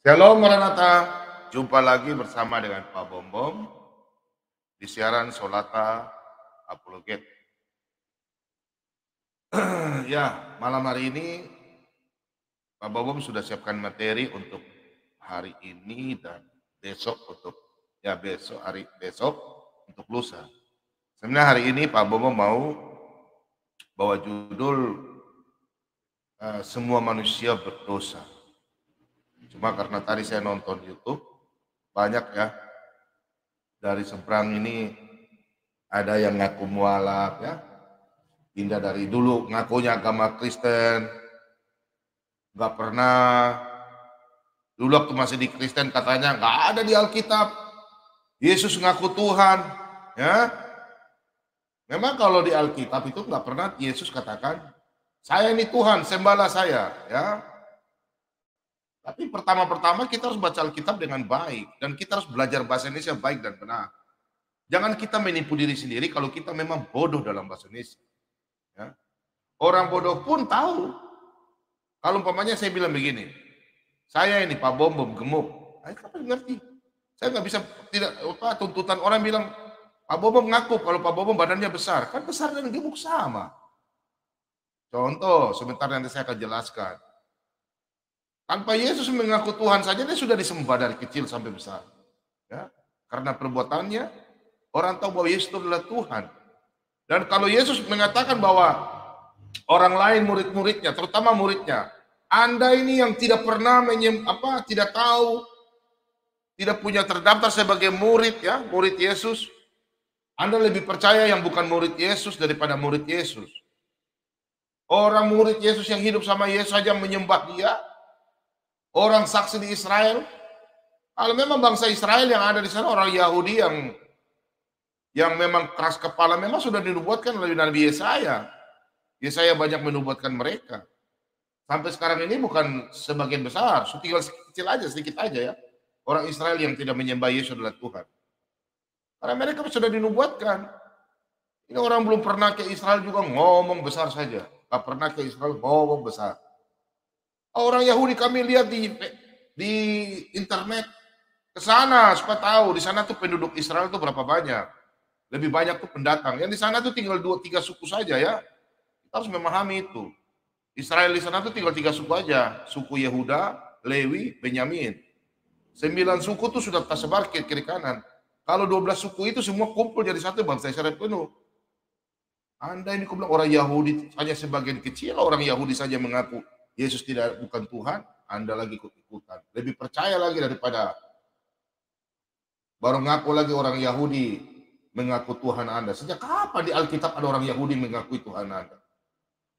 Shalom Maranatha, jumpa lagi bersama dengan Pak Bombom di siaran Solata Apologet. Ya, malam hari ini Pak Bombom sudah siapkan materi untuk hari ini dan besok besok untuk lusa. Sebenarnya hari ini Pak Bombom mau bawa judul semua manusia berdosa. Cuma karena tadi saya nonton YouTube, banyak ya, dari seberang ini ada yang ngaku mualaf ya, pindah dari dulu ngakunya agama Kristen, nggak pernah, dulu waktu masih di Kristen katanya nggak ada di Alkitab, Yesus ngaku Tuhan, ya. Memang kalau di Alkitab itu nggak pernah Yesus katakan, saya ini Tuhan, sembahlah saya, ya. Tapi pertama-pertama kita harus baca Alkitab dengan baik, dan kita harus belajar bahasa Indonesia baik dan benar. Jangan kita menipu diri sendiri kalau kita memang bodoh dalam bahasa Indonesia. Ya. Orang bodoh pun tahu. Kalau umpamanya saya bilang begini, saya ini Pak Bombom gemuk, kapan ngerti? Saya nggak bisa, tidak tuntutan orang bilang Pak Bombom ngaku kalau Pak Bombom badannya besar, kan besar dan gemuk sama. Contoh, sebentar nanti saya akan jelaskan. Tanpa Yesus mengaku Tuhan saja dia sudah disembah dari kecil sampai besar. Ya, karena perbuatannya orang tahu bahwa Yesus itu adalah Tuhan. Dan kalau Yesus mengatakan bahwa orang lain murid-muridnya, terutama muridnya, Anda ini yang tidak pernah tidak tahu, tidak punya terdaftar sebagai murid ya, murid Yesus, Anda lebih percaya yang bukan murid Yesus daripada murid Yesus. Orang murid Yesus yang hidup sama Yesus saja menyembah Dia. Orang saksi di Israel, kalau memang bangsa Israel yang ada di sana orang Yahudi yang memang keras kepala, memang sudah dinubuatkan oleh Nabi Yesaya. Yesaya banyak menubuatkan mereka. Sampai sekarang ini bukan sebagian besar, tinggal sedikit aja ya. Orang Israel yang tidak menyembah Yesus adalah Tuhan. Karena mereka sudah dinubuatkan. Ini orang belum pernah ke Israel juga ngomong besar saja. Gak pernah ke Israel ngomong besar. Orang Yahudi kami lihat di internet ke sana supaya tahu di sana tuh penduduk Israel tuh berapa banyak. Lebih banyak tuh pendatang. Yang di sana tuh tinggal 2-3 suku saja ya. Kita harus memahami itu. Israel di sana tuh tinggal 3 suku aja. Suku Yehuda, Lewi, Benyamin. 9 suku tuh sudah tersebar ke kiri kanan. Kalau 12 suku itu semua kumpul jadi satu bangsa Israel penuh. Anda ini bilang orang Yahudi hanya sebagian kecil, orang Yahudi saja mengaku Yesus bukan Tuhan, Anda lagi ikut-ikutan. Lebih percaya lagi daripada baru ngaku lagi orang Yahudi mengaku Tuhan Anda. Sejak kapan di Alkitab ada orang Yahudi mengakui Tuhan Anda?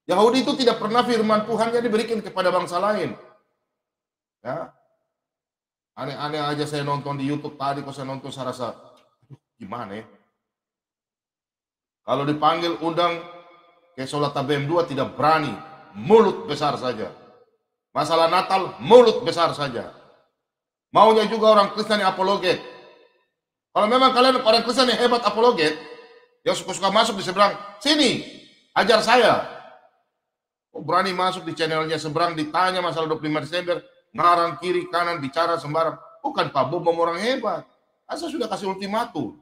Yahudi itu tidak pernah firman Tuhannya diberikan kepada bangsa lain. Ya. Aneh-aneh aja saya nonton di YouTube tadi, kalau saya nonton saya rasa, gimana ya? Kalau dipanggil undang ke Solata BM2 tidak berani. Mulut besar saja. Masalah Natal, mulut besar saja. Maunya juga orang Kristen yang apologet. Kalau memang kalian orang Kristen yang hebat apologet, yang suka-suka masuk di seberang, sini, ajar saya. Oh, berani masuk di channelnya seberang, ditanya masalah 25 Desember, ngarang kiri kanan, bicara sembarang. Bukan Pak Bombom orang hebat. Saya sudah kasih ultimatum.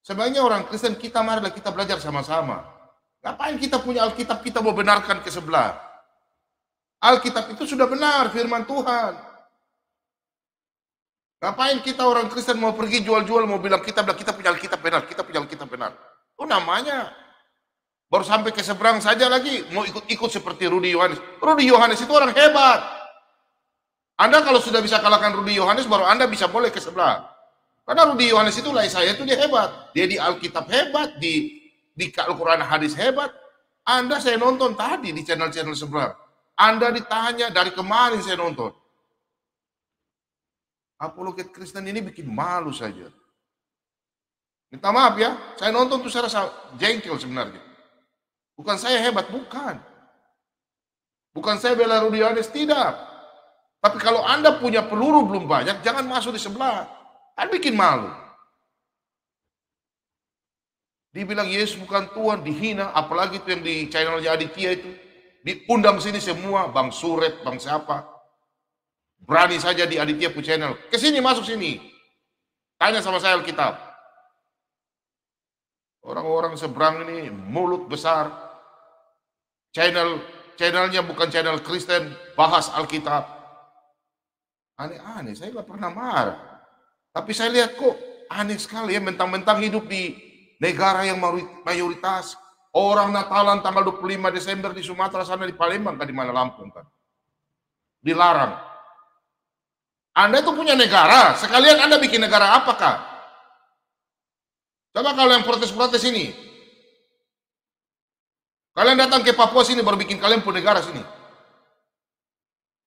Sebenarnya orang Kristen kita, marilah kita belajar sama-sama. Ngapain kita punya Alkitab, kita mau benarkan ke sebelah? Alkitab itu sudah benar, firman Tuhan. Ngapain kita orang Kristen mau pergi jual-jual, mau bilang kita punya Alkitab benar, kita punya Alkitab benar. Itu namanya. Baru sampai ke seberang saja lagi, mau ikut-ikut seperti Rudi Yohanes. Rudi Yohanes itu orang hebat. Anda kalau sudah bisa kalahkan Rudi Yohanes, baru Anda bisa boleh ke sebelah. Karena Rudi Yohanes itu saya itu dia hebat. Dia di Alkitab hebat, di Al-Quran hadis hebat. Anda saya nonton tadi di channel-channel seberang. Anda ditanya dari kemarin saya nonton. Apologet Kristen ini bikin malu saja. Minta maaf ya, saya nonton tuh saya rasa jengkel sebenarnya. Bukan saya hebat, bukan. Bukan saya bela Rudi Yohanes, tidak. Tapi kalau Anda punya peluru belum banyak, jangan masuk di sebelah. Kan bikin malu. Dibilang Yesus bukan Tuhan, dihina, apalagi itu yang di channelnya Aditya itu. Diundang sini semua, Bang Suret, Bang siapa. Berani saja di Aditya Pu Channel. Kesini, masuk sini. Tanya sama saya Alkitab. Orang-orang seberang ini mulut besar. Channelnya bukan channel Kristen, bahas Alkitab. Aneh-aneh, saya nggak pernah marah. Tapi saya lihat kok aneh sekali ya, mentang-mentang hidup di negara yang mayoritas. Orang Natalan tanggal 25 Desember di Sumatera sana, di Palembang kan, di mana Lampung kan. Dilarang. Anda itu punya negara, sekalian Anda bikin negara apakah? Coba kalau yang protes-protes ini, kalian datang ke Papua sini baru bikin kalian pun negara sini.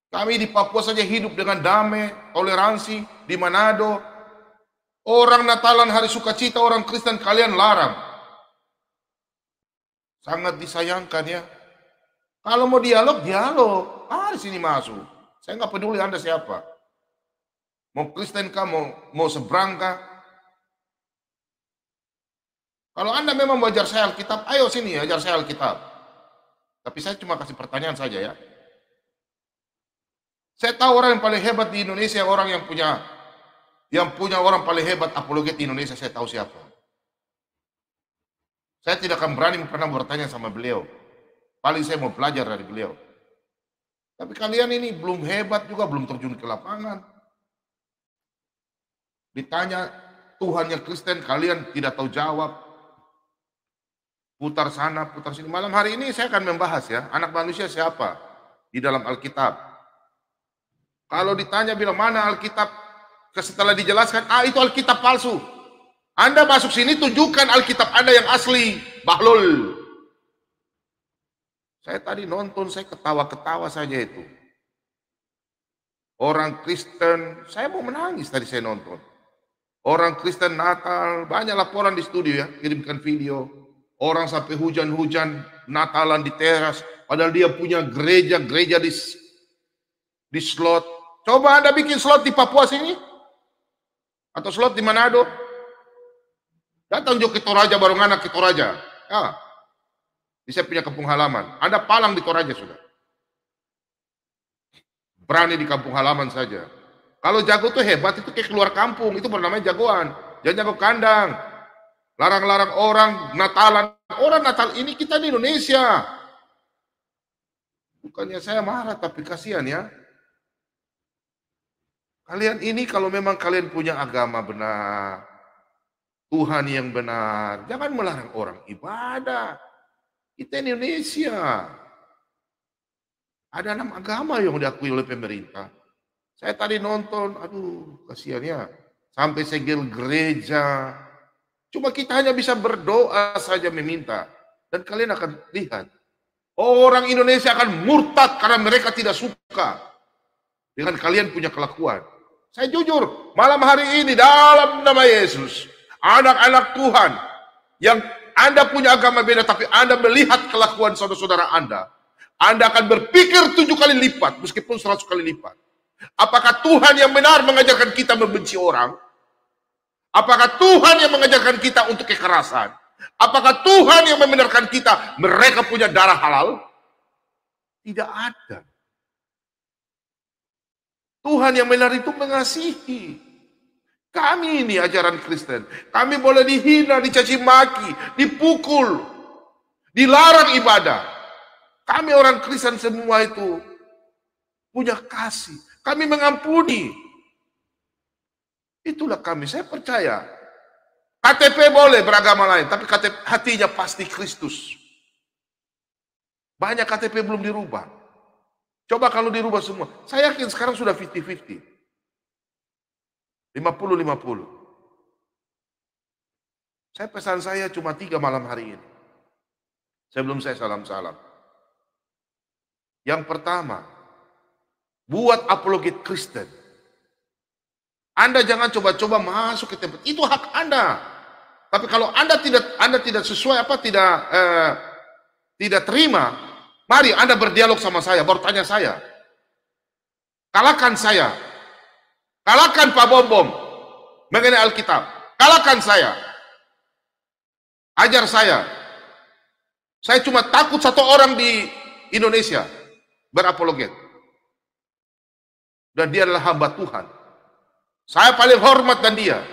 Kami di Papua saja hidup dengan damai, toleransi, di Manado. Orang Natalan hari sukacita, orang Kristen kalian larang. Sangat disayangkan ya. Kalau mau dialog, dialog. Di sini masuk. Saya nggak peduli Anda siapa. Mau Kristen kah, mau seberang kah. Kalau Anda memang mau ajar saya Alkitab, ayo sini ajar saya Alkitab. Tapi saya cuma kasih pertanyaan saja ya. Saya tahu orang yang paling hebat di Indonesia, orang yang punya orang paling hebat apologet di Indonesia, saya tahu siapa. Saya tidak akan berani pernah bertanya sama beliau. Paling saya mau belajar dari beliau. Tapi kalian ini belum hebat juga, belum terjun ke lapangan. Ditanya Tuhan yang Kristen, kalian tidak tahu jawab. Putar sana, putar sini. Malam hari ini saya akan membahas ya, anak manusia siapa di dalam Alkitab. Kalau ditanya bilang mana Alkitab, setelah dijelaskan, itu Alkitab palsu. Anda masuk sini tunjukkan Alkitab Anda yang asli, bahlul. Saya tadi nonton, saya ketawa-ketawa saja itu. Orang Kristen, saya mau menangis tadi saya nonton. Orang Kristen Natal, banyak laporan di studio ya, kirimkan video. Orang sampai hujan-hujan Natalan di teras, padahal dia punya gereja di slot. Coba Anda bikin slot di Papua sini, atau slot di Manado. Datang juga ke Toraja, Barongana ke Toraja. Bisa punya kampung halaman. Anda palang di Toraja sudah. Berani di kampung halaman saja. Kalau jago tuh hebat, itu kayak keluar kampung. Itu bernamanya jagoan. Jangan jago kandang. Larang-larang orang Natalan. Orang Natal ini kita di Indonesia. Bukannya saya marah, tapi kasihan ya. Kalian ini kalau memang kalian punya agama benar, Tuhan yang benar, jangan melarang orang ibadah. Kita Indonesia. Ada 6 agama yang diakui oleh pemerintah. Saya tadi nonton, aduh kasihan ya. Sampai segel gereja. Cuma kita hanya bisa berdoa saja meminta. Dan kalian akan lihat. Orang Indonesia akan murtad karena mereka tidak suka dengan kalian punya kelakuan. Saya jujur, malam hari ini dalam nama Yesus, anak-anak Tuhan yang Anda punya agama beda tapi Anda melihat kelakuan saudara-saudara Anda akan berpikir 7 kali lipat meskipun 100 kali lipat. Apakah Tuhan yang benar mengajarkan kita membenci orang? Apakah Tuhan yang mengajarkan kita untuk kekerasan? Apakah Tuhan yang membenarkan kita mereka punya darah halal? Tidak ada. Tuhan yang benar itu mengasihi. Kami ini ajaran Kristen. Kami boleh dihina, dicaci maki, dipukul, dilarang ibadah. Kami orang Kristen semua itu punya kasih. Kami mengampuni. Itulah kami. Saya percaya. KTP boleh beragama lain, tapi KTP hatinya pasti Kristus. Banyak KTP belum dirubah. Coba kalau dirubah semua. Saya yakin sekarang sudah 50-50. 50-50. Pesan saya cuma 3 malam hari ini. Sebelum saya salam-salam. Yang pertama, buat apologet Kristen. Anda jangan coba-coba masuk ke tempat. Itu hak Anda. Tapi kalau Anda tidak sesuai tidak terima, mari Anda berdialog sama saya, baru tanya saya. Kalahkan saya. Kalahkan Pak Bom mengenai Alkitab. Kalahkan saya. Ajar saya. Saya cuma takut 1 orang di Indonesia berapologet. Dan dia adalah hamba Tuhan. Saya paling hormat dan dia.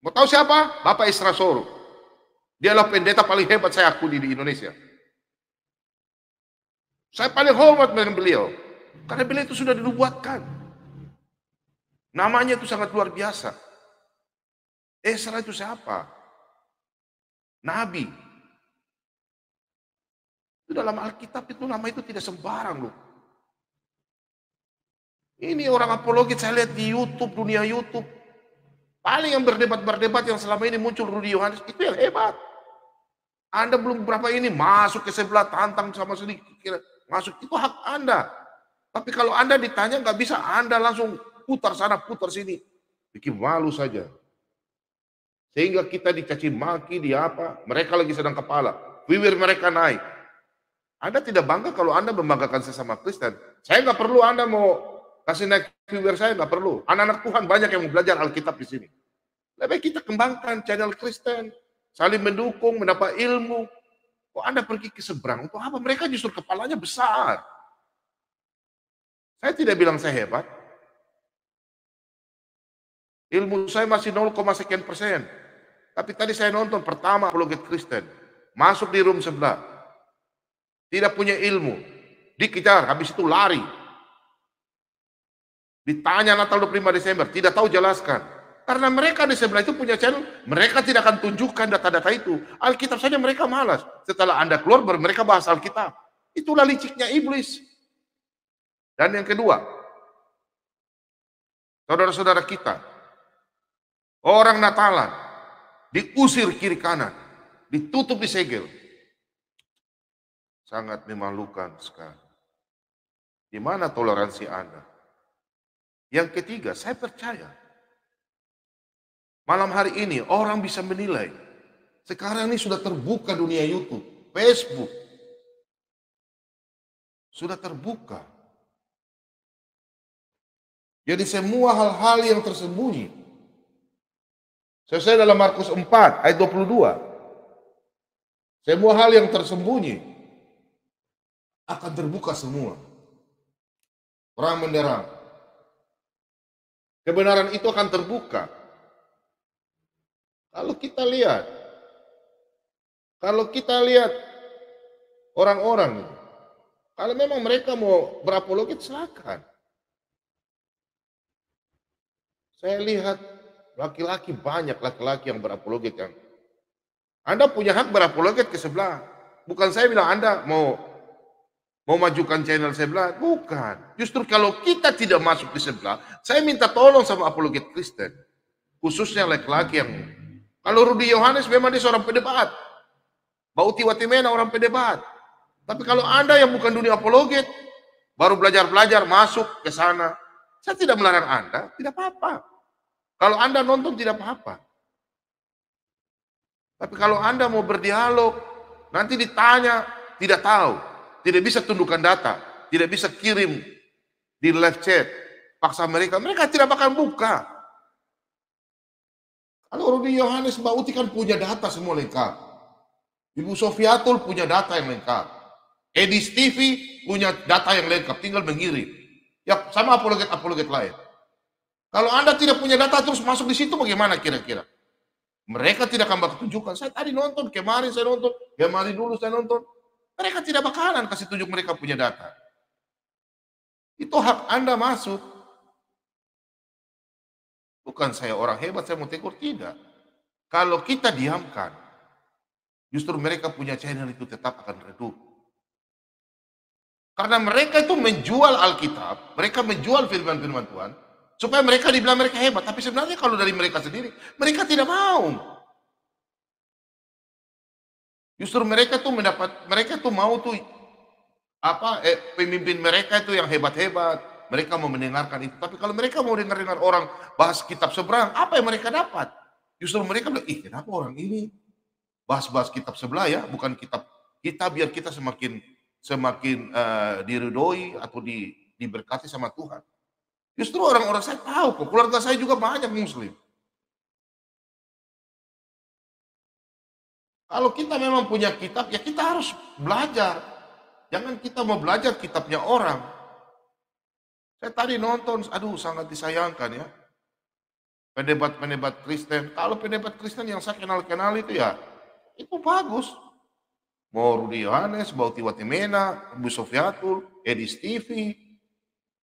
Mau tahu siapa? Bapak Isra Soro. Dialah pendeta paling hebat saya akui di Indonesia. Saya paling hormat dengan beliau. Karena beliau itu sudah dinubuatkan. Namanya itu sangat luar biasa. Esra itu siapa? Nabi. Itu dalam Alkitab itu nama itu tidak sembarang loh. Ini orang apologis saya lihat di YouTube, dunia YouTube. Paling yang berdebat yang selama ini muncul Rudy Yohanes, itu yang hebat. Anda belum berapa ini masuk ke sebelah, tantang sama sedikit, masuk, itu hak Anda. Tapi kalau Anda ditanya nggak bisa, Anda langsung putar sana, putar sini. Bikin malu saja. Sehingga kita dicaci maki, di apa, mereka lagi sedang kepala. Wiwir mereka naik. Anda tidak bangga kalau Anda membanggakan sesama Kristen. Saya nggak perlu Anda mau kasih naik viewer, saya nggak perlu. Anak-anak Tuhan banyak yang mau belajar Alkitab di sini. Lebih kita kembangkan channel Kristen, saling mendukung, mendapat ilmu. Kok Anda pergi ke seberang? Untuk apa? Mereka justru kepalanya besar. Saya tidak bilang saya hebat. Ilmu saya masih 0,sekian%. Tapi tadi saya nonton pertama apologet Kristen. Masuk di room sebelah. Tidak punya ilmu. Dikejar, habis itu lari. Ditanya Natal 25 Desember, tidak tahu jelaskan. Karena mereka di sebelah itu punya channel, mereka tidak akan tunjukkan data-data itu. Alkitab saja mereka malas. Setelah Anda keluar, baru mereka bahas Alkitab. Itulah liciknya iblis. Dan yang kedua, saudara-saudara kita, orang Natalan, diusir kiri kanan, ditutup di segel. Sangat memalukan sekali. Di mana toleransi Anda? Yang ketiga, saya percaya malam hari ini orang bisa menilai. Sekarang ini sudah terbuka dunia YouTube, Facebook. Sudah terbuka. Jadi semua hal-hal yang tersembunyi. Sesuai dalam Markus 4 ayat 22. Semua hal yang tersembunyi akan terbuka semua. Terang benderang. Kebenaran itu akan terbuka. Kalau kita lihat orang-orang, kalau memang mereka mau berapologet, silakan. Saya lihat laki-laki, banyak laki-laki yang berapologet. Yang Anda punya hak berapologet ke sebelah. Bukan saya bilang Anda mau majukan channel sebelah, bukan. Justru kalau kita tidak masuk di sebelah, saya minta tolong sama apologet Kristen. Khususnya laki-laki yang, kalau Rudy Yohanes memang dia seorang pendebat. Bauti Watimena orang pendebat. Tapi kalau Anda yang bukan dunia apologet, baru belajar-belajar masuk ke sana, saya tidak melarang Anda, tidak apa-apa. Kalau Anda nonton tidak apa-apa. Tapi kalau Anda mau berdialog, nanti ditanya, tidak tahu. Tidak bisa tundukkan data, tidak bisa kirim di live chat, paksa mereka tidak bakal buka. Kalau Rudy Yohanes, Mbak Uti kan punya data semua lengkap. Ibu Sofiatul punya data yang lengkap. Edis TV punya data yang lengkap, tinggal mengirim. Ya sama apologet lain. Kalau Anda tidak punya data terus masuk di situ, bagaimana kira-kira? Mereka tidak akan bakal tunjukkan. Saya tadi nonton, kemarin saya nonton, kemarin dulu saya nonton. Mereka tidak bakalan kasih tunjuk mereka punya data. Itu hak Anda masuk. Bukan saya orang hebat, saya mau tegur, tidak. Kalau kita diamkan, justru mereka punya channel itu tetap akan redup. Karena mereka itu menjual Alkitab, mereka menjual firman-firman Tuhan, supaya mereka dibilang mereka hebat. Tapi sebenarnya kalau dari mereka sendiri, mereka tidak mau. Justru mereka tuh mau tuh pemimpin mereka itu yang hebat-hebat, mereka mau mendengarkan itu. Tapi kalau mereka mau dengar orang bahas kitab seberang, apa yang mereka dapat? Justru mereka bilang, kenapa orang ini bahas kitab sebelah ya, bukan kitab kita, biar kita semakin diridhoi atau diberkati sama Tuhan. Justru orang-orang saya tahu kok, keluarga saya juga banyak Muslim. Kalau kita memang punya kitab, ya kita harus belajar. Jangan kita mau belajar kitabnya orang. Saya tadi nonton, aduh sangat disayangkan ya. Pendebat-pendebat Kristen. Kalau pendebat Kristen yang saya kenal-kenal itu ya, itu bagus. Mau Rudi Yohanes, Bauti Watimena, Bu Sofiatul, Edi Stivi.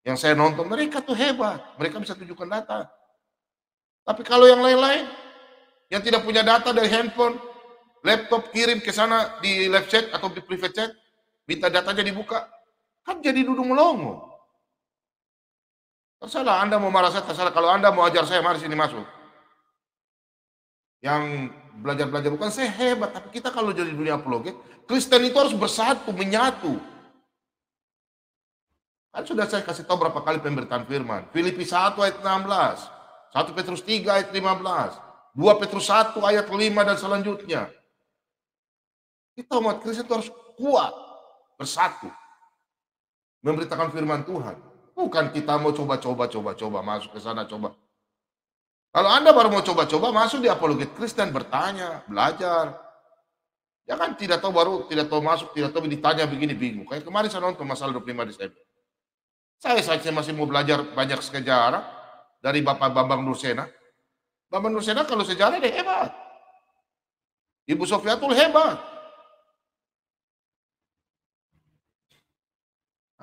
Yang saya nonton, mereka tuh hebat. Mereka bisa tunjukkan data. Tapi kalau yang lain-lain, yang tidak punya data dari handphone, laptop kirim ke sana di live chat atau di private chat, minta datanya dibuka, kan jadi duduk melongo. Terserah Anda mau marah saya, terserah. Kalau Anda mau ajar saya, mari sini masuk. Yang belajar-belajar bukan saya hebat, tapi kita kalau jadi dunia apologet, Kristen itu harus bersatu, menyatu. Kan sudah saya kasih tahu berapa kali pemberitaan firman. Filipi 1 ayat 16, 1 Petrus 3 ayat 15, 2 Petrus 1 ayat 5 dan selanjutnya. Kita umat Kristen itu harus kuat, bersatu, memberitakan firman Tuhan. Bukan kita mau coba masuk ke sana, coba. Kalau Anda baru mau coba-coba masuk di apologet Kristen, bertanya, belajar. Jangan tidak tahu baru, tidak tahu masuk, tidak tahu ditanya begini bingung. Kayak kemarin saya nonton masalah 25 Desember. Saya masih mau belajar banyak sejarah dari Bapak Bambang Nursena. Bambang Nursena kalau sejarah dia hebat. Ibu Sofiatul hebat.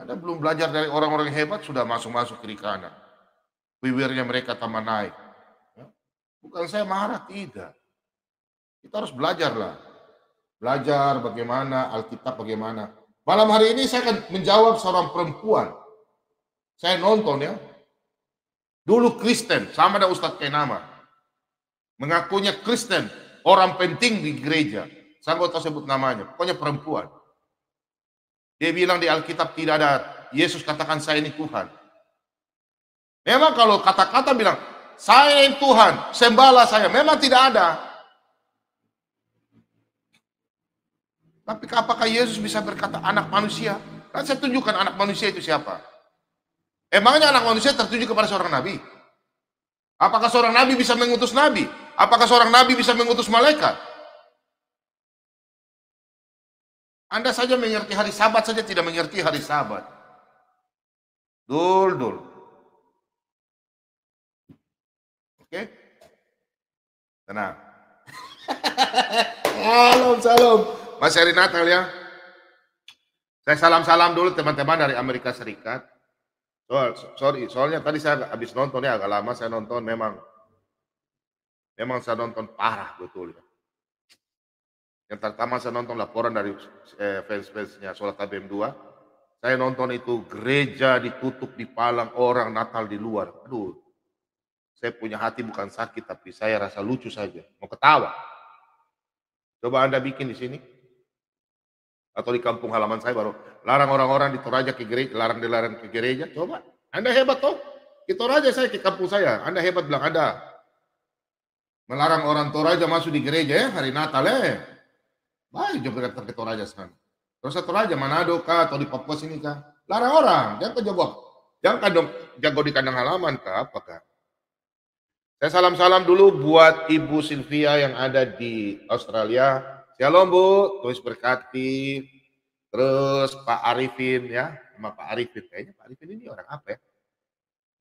Anda belum belajar dari orang-orang hebat, sudah masuk-masuk kiri kanan. Wiwirnya mereka tambah naik. Bukan saya marah, tidak. Kita harus belajar lah. Belajar bagaimana, Alkitab bagaimana. Malam hari ini saya akan menjawab seorang perempuan. Saya nonton ya. Dulu Kristen, sama ada Ustadz Kenama. Mengakunya Kristen, orang penting di gereja. Saya nggak tahu sebut namanya, pokoknya perempuan. Dia bilang di Alkitab tidak ada, Yesus katakan saya ini Tuhan. Memang kalau kata-kata bilang, saya yang Tuhan, sembahlah saya. Memang tidak ada. Tapi apakah Yesus bisa berkata anak manusia? Kan saya tunjukkan anak manusia itu siapa. Emangnya anak manusia tertuju kepada seorang nabi? Apakah seorang nabi bisa mengutus nabi? Apakah seorang nabi bisa mengutus malaikat? Anda saja mengerti hari Sabat saja tidak mengerti hari Sabat. Dul. Oke? Tenang. Salam. Masih hari Natal ya. Saya salam-salam dulu teman-teman dari Amerika Serikat. Soalnya tadi saya habis nonton ya, agak lama saya nonton, memang saya nonton parah betul ya. Yang pertama saya nonton laporan dari fans-fansnya Sholat ABM 2. Saya nonton itu gereja ditutup di palang, orang Natal di luar. Aduh, saya punya hati bukan sakit, tapi saya rasa lucu saja, mau ketawa. Coba Anda bikin di sini atau di kampung halaman saya baru larang orang-orang di Toraja ke gereja, larang ke gereja. Coba, Anda hebat toh? Di Toraja saya ke kampung saya, Anda hebat bilang ada. Melarang orang Toraja masuk di gereja ya hari Natal Baik juga ke Toraja sana. Terus Toraja Manado kah atau di Papua sini kah? Larang orang, jangan jago di kandang halaman kah? Apakah? Saya salam-salam dulu buat Ibu Sylvia yang ada di Australia. Shalom Bu, terus berkati. Terus Pak Arifin ya, sama Pak Arifin. Kayaknya Pak Arifin ini orang apa ya?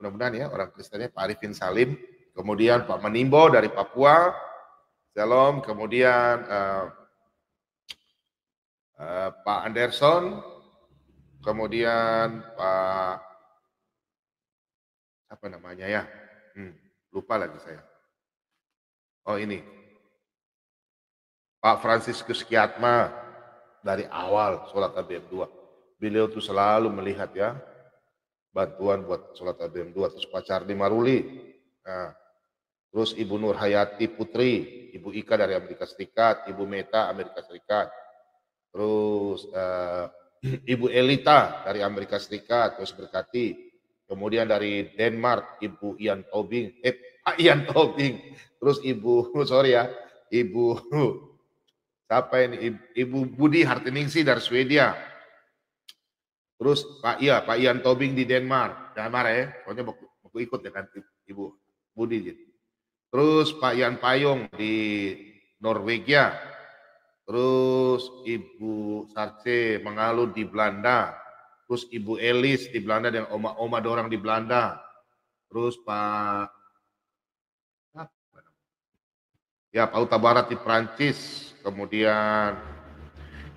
Mudah-mudahan ya, orang Kristennya Pak Arifin Salim. Kemudian Pak Menimbo dari Papua. Shalom. Kemudian Pak Anderson. Kemudian Pak apa namanya ya? Lupa lagi saya. Oh ini. Pak Franciscus Kiatma dari awal Sholat ABM 2. Beliau tuh selalu melihat ya bantuan buat Sholat ABM 2. Terus Pak Charlie Maruli. Nah, terus Ibu Nur Hayati Putri, Ibu Ika dari Amerika Serikat, Ibu Meta Amerika Serikat. Terus Ibu Elita dari Amerika Serikat, terus berkati. Kemudian dari Denmark, Ibu Ian Tobing, Pak Ian Tobing. Terus Ibu siapa ini? Ibu Budi Hartiningsi dari Swedia. Terus Pak Ian Tobing di Denmark. Jangan marah ya, soalnya mau ikut dengan Ibu Budi gitu. Terus Pak Ian Payung di Norwegia. Terus Ibu Sarce Mengalu di Belanda. terus Ibu Elis di Belanda dan oma-oma dorang di Belanda, terus Pak ya Pak Uta Barat di Prancis, kemudian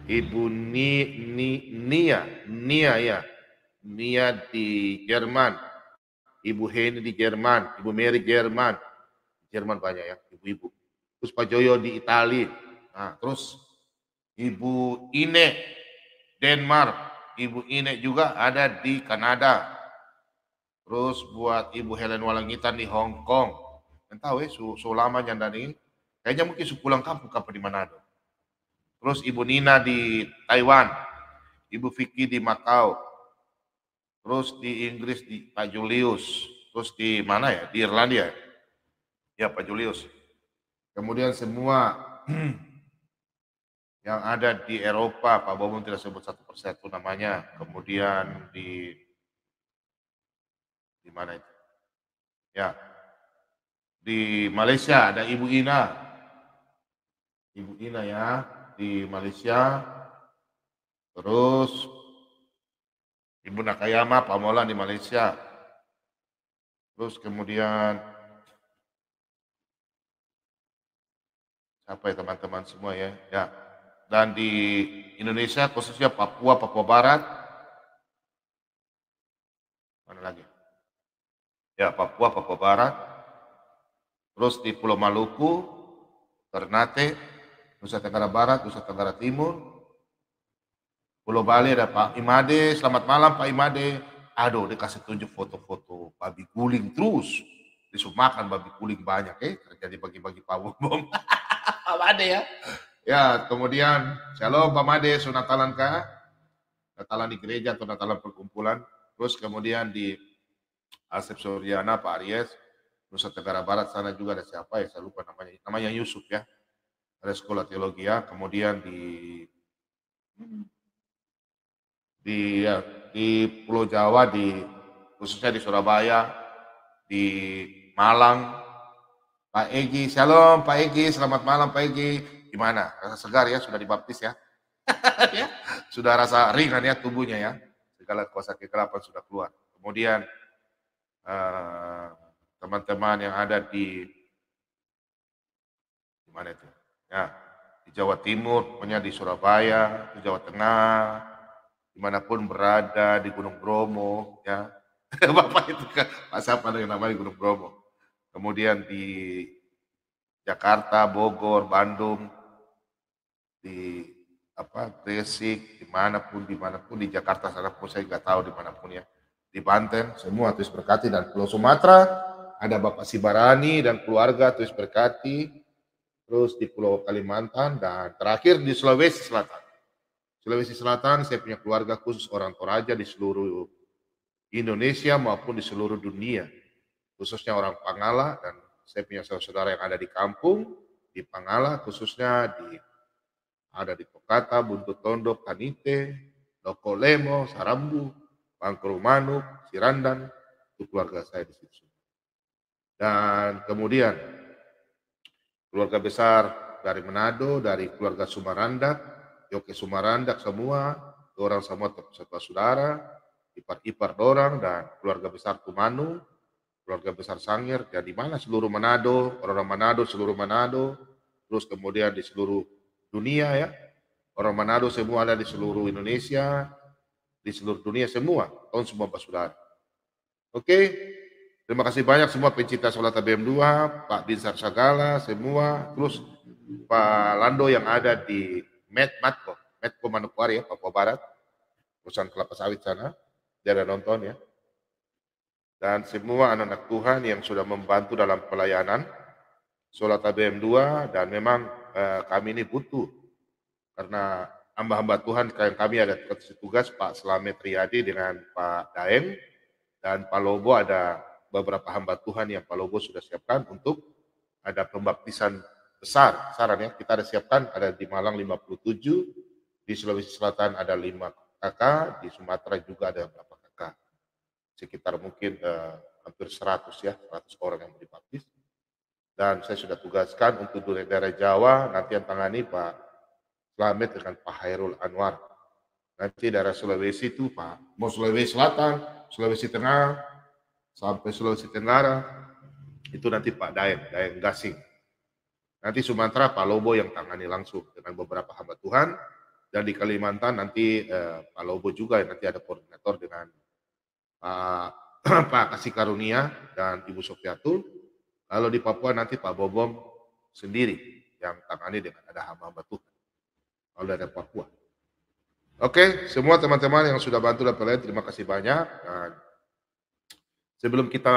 Ibu Nia ya, Nia di Jerman, Ibu Heni di Jerman, Ibu Mary Jerman, Jerman banyak ya, ibu-ibu. Terus Pak Joyo di Italia, nah, terus Ibu Ine Denmark, Ibu Ine juga ada di Kanada. Terus buat Ibu Helen Walangitan di Hong Kong. Kan tahu ya, so lama nyandani. Kayaknya mungkin pulang kampung di Manado. Terus Ibu Nina di Taiwan, Ibu Vicky di Macau, terus di Inggris di Pak Julius, terus di mana ya, di Irlandia ya Pak Julius. Kemudian semua yang ada di Eropa, Pak Bobon tidak sebut satu persatu namanya. Kemudian di mana itu? Ya, di Malaysia ada Ibu Ina ya di Malaysia. Terus Ibu Nakayama, Pak Molan di Malaysia. Terus kemudian siapa ya teman-teman semua ya? Ya. Dan di Indonesia khususnya Papua Barat. Mana lagi? Ya, Papua Barat. Terus di Pulau Maluku, Ternate, Nusa Tenggara Barat, Nusa Tenggara Timur. Pulau Bali ada Pak Imade, selamat malam Pak Imade. Aduh, dikasih tunjuk foto-foto babi guling terus. Disuruh makan babi guling banyak terjadi bagi-bagi Pak Bom. Pak Made ya. Ya, kemudian Shalom Pak Made, Sunatalan kah? Natalan di gereja atau Natalan perkumpulan. Terus kemudian di Asep Suryana, Pak Aries, Nusa Tenggara Barat sana juga ada siapa ya, saya lupa namanya. Namanya Yusuf ya. Ada sekolah teologi ya. Kemudian di Pulau Jawa, khususnya di Surabaya, di Malang, Pak Egi, shalom Pak Egi, selamat malam Pak Egi. Gimana? Rasa segar ya, sudah dibaptis ya? Ya, sudah rasa ringan ya tubuhnya ya, segala kuasa kegelapan sudah keluar. Kemudian teman-teman yang ada di mana itu? Ya, di Jawa Timur, punya di Surabaya, di Jawa Tengah, dimanapun berada, di Gunung Bromo, ya. Bapak itu kan, Pak siapa yang namanya Gunung Bromo. Kemudian di Jakarta, Bogor, Bandung, di Gresik, dimanapun, di Jakarta sana pun saya nggak tahu dimanapun ya. Di Banten, semua terus berkati, dan Pulau Sumatera, ada Bapak Sibarani dan keluarga terus berkati, terus di Pulau Kalimantan, dan terakhir di Sulawesi Selatan. Sulawesi Selatan, saya punya keluarga khusus orang Toraja di seluruh Indonesia maupun di seluruh dunia, khususnya orang Pangala, dan saya punya saudara yang ada di kampung, di Pangala, khususnya ada di Tokata, Buntut Tondok, Tanite, Lokolemo, Sarambu, Pangkru Manuk, Sirandan, itu keluarga saya di situ. Dan kemudian keluarga besar dari Manado, dari keluarga Sumarandak, Yoke Sumarandak semua, orang semua saudara, ipar-ipar dorang, dan keluarga besar Tumanu, keluarga besar Sangir, ya di mana seluruh Manado, orang Manado, seluruh Manado, terus kemudian di seluruh dunia ya, orang Manado semua ada di seluruh Indonesia, di seluruh dunia semua, tahun semua Pak Saudara. Oke, terima kasih banyak semua pencinta Solat ABM 2, Pak Binsar Sagala, semua, terus Pak Lando yang ada di Medco Manokwari ya, Papua Barat, perusahaan kelapa sawit sana, dia ada nonton ya. Dan semua anak-anak Tuhan yang sudah membantu dalam pelayanan Solat ABM 2, dan memang kami ini butuh, karena hamba-hamba Tuhan yang kami ada tugas Pak Slamet Riyadi dengan Pak Daeng, dan Pak Lobo ada beberapa hamba Tuhan yang Pak Lobo sudah siapkan untuk ada pembaptisan besar, besaran ya, kita ada siapkan, ada di Malang 57, di Sulawesi Selatan ada 5 kakak, di Sumatera juga ada beberapa kakak, sekitar mungkin hampir 100 ya, 100 orang yang dibaptis. Dan saya sudah tugaskan untuk daerah Jawa, nanti yang tangani Pak Slamet dengan Pak Hairul Anwar. Nanti daerah Sulawesi itu Pak, mau Sulawesi Selatan, Sulawesi Tengah, sampai Sulawesi Tenggara, itu nanti Pak Daeng Gasing. Nanti Sumatera Pak Lobo yang tangani langsung dengan beberapa hamba Tuhan, dan di Kalimantan nanti Pak Lobo juga yang nanti ada koordinator dengan Pak Kasih Karunia dan Ibu Sofiatul. Kalau di Papua nanti Pak Bobom sendiri yang tangani dengan ada hamba-hamba Tuhan. Kalau dari Papua. Oke, semua teman-teman yang sudah bantu dan pelayan, terima kasih banyak. Dan sebelum kita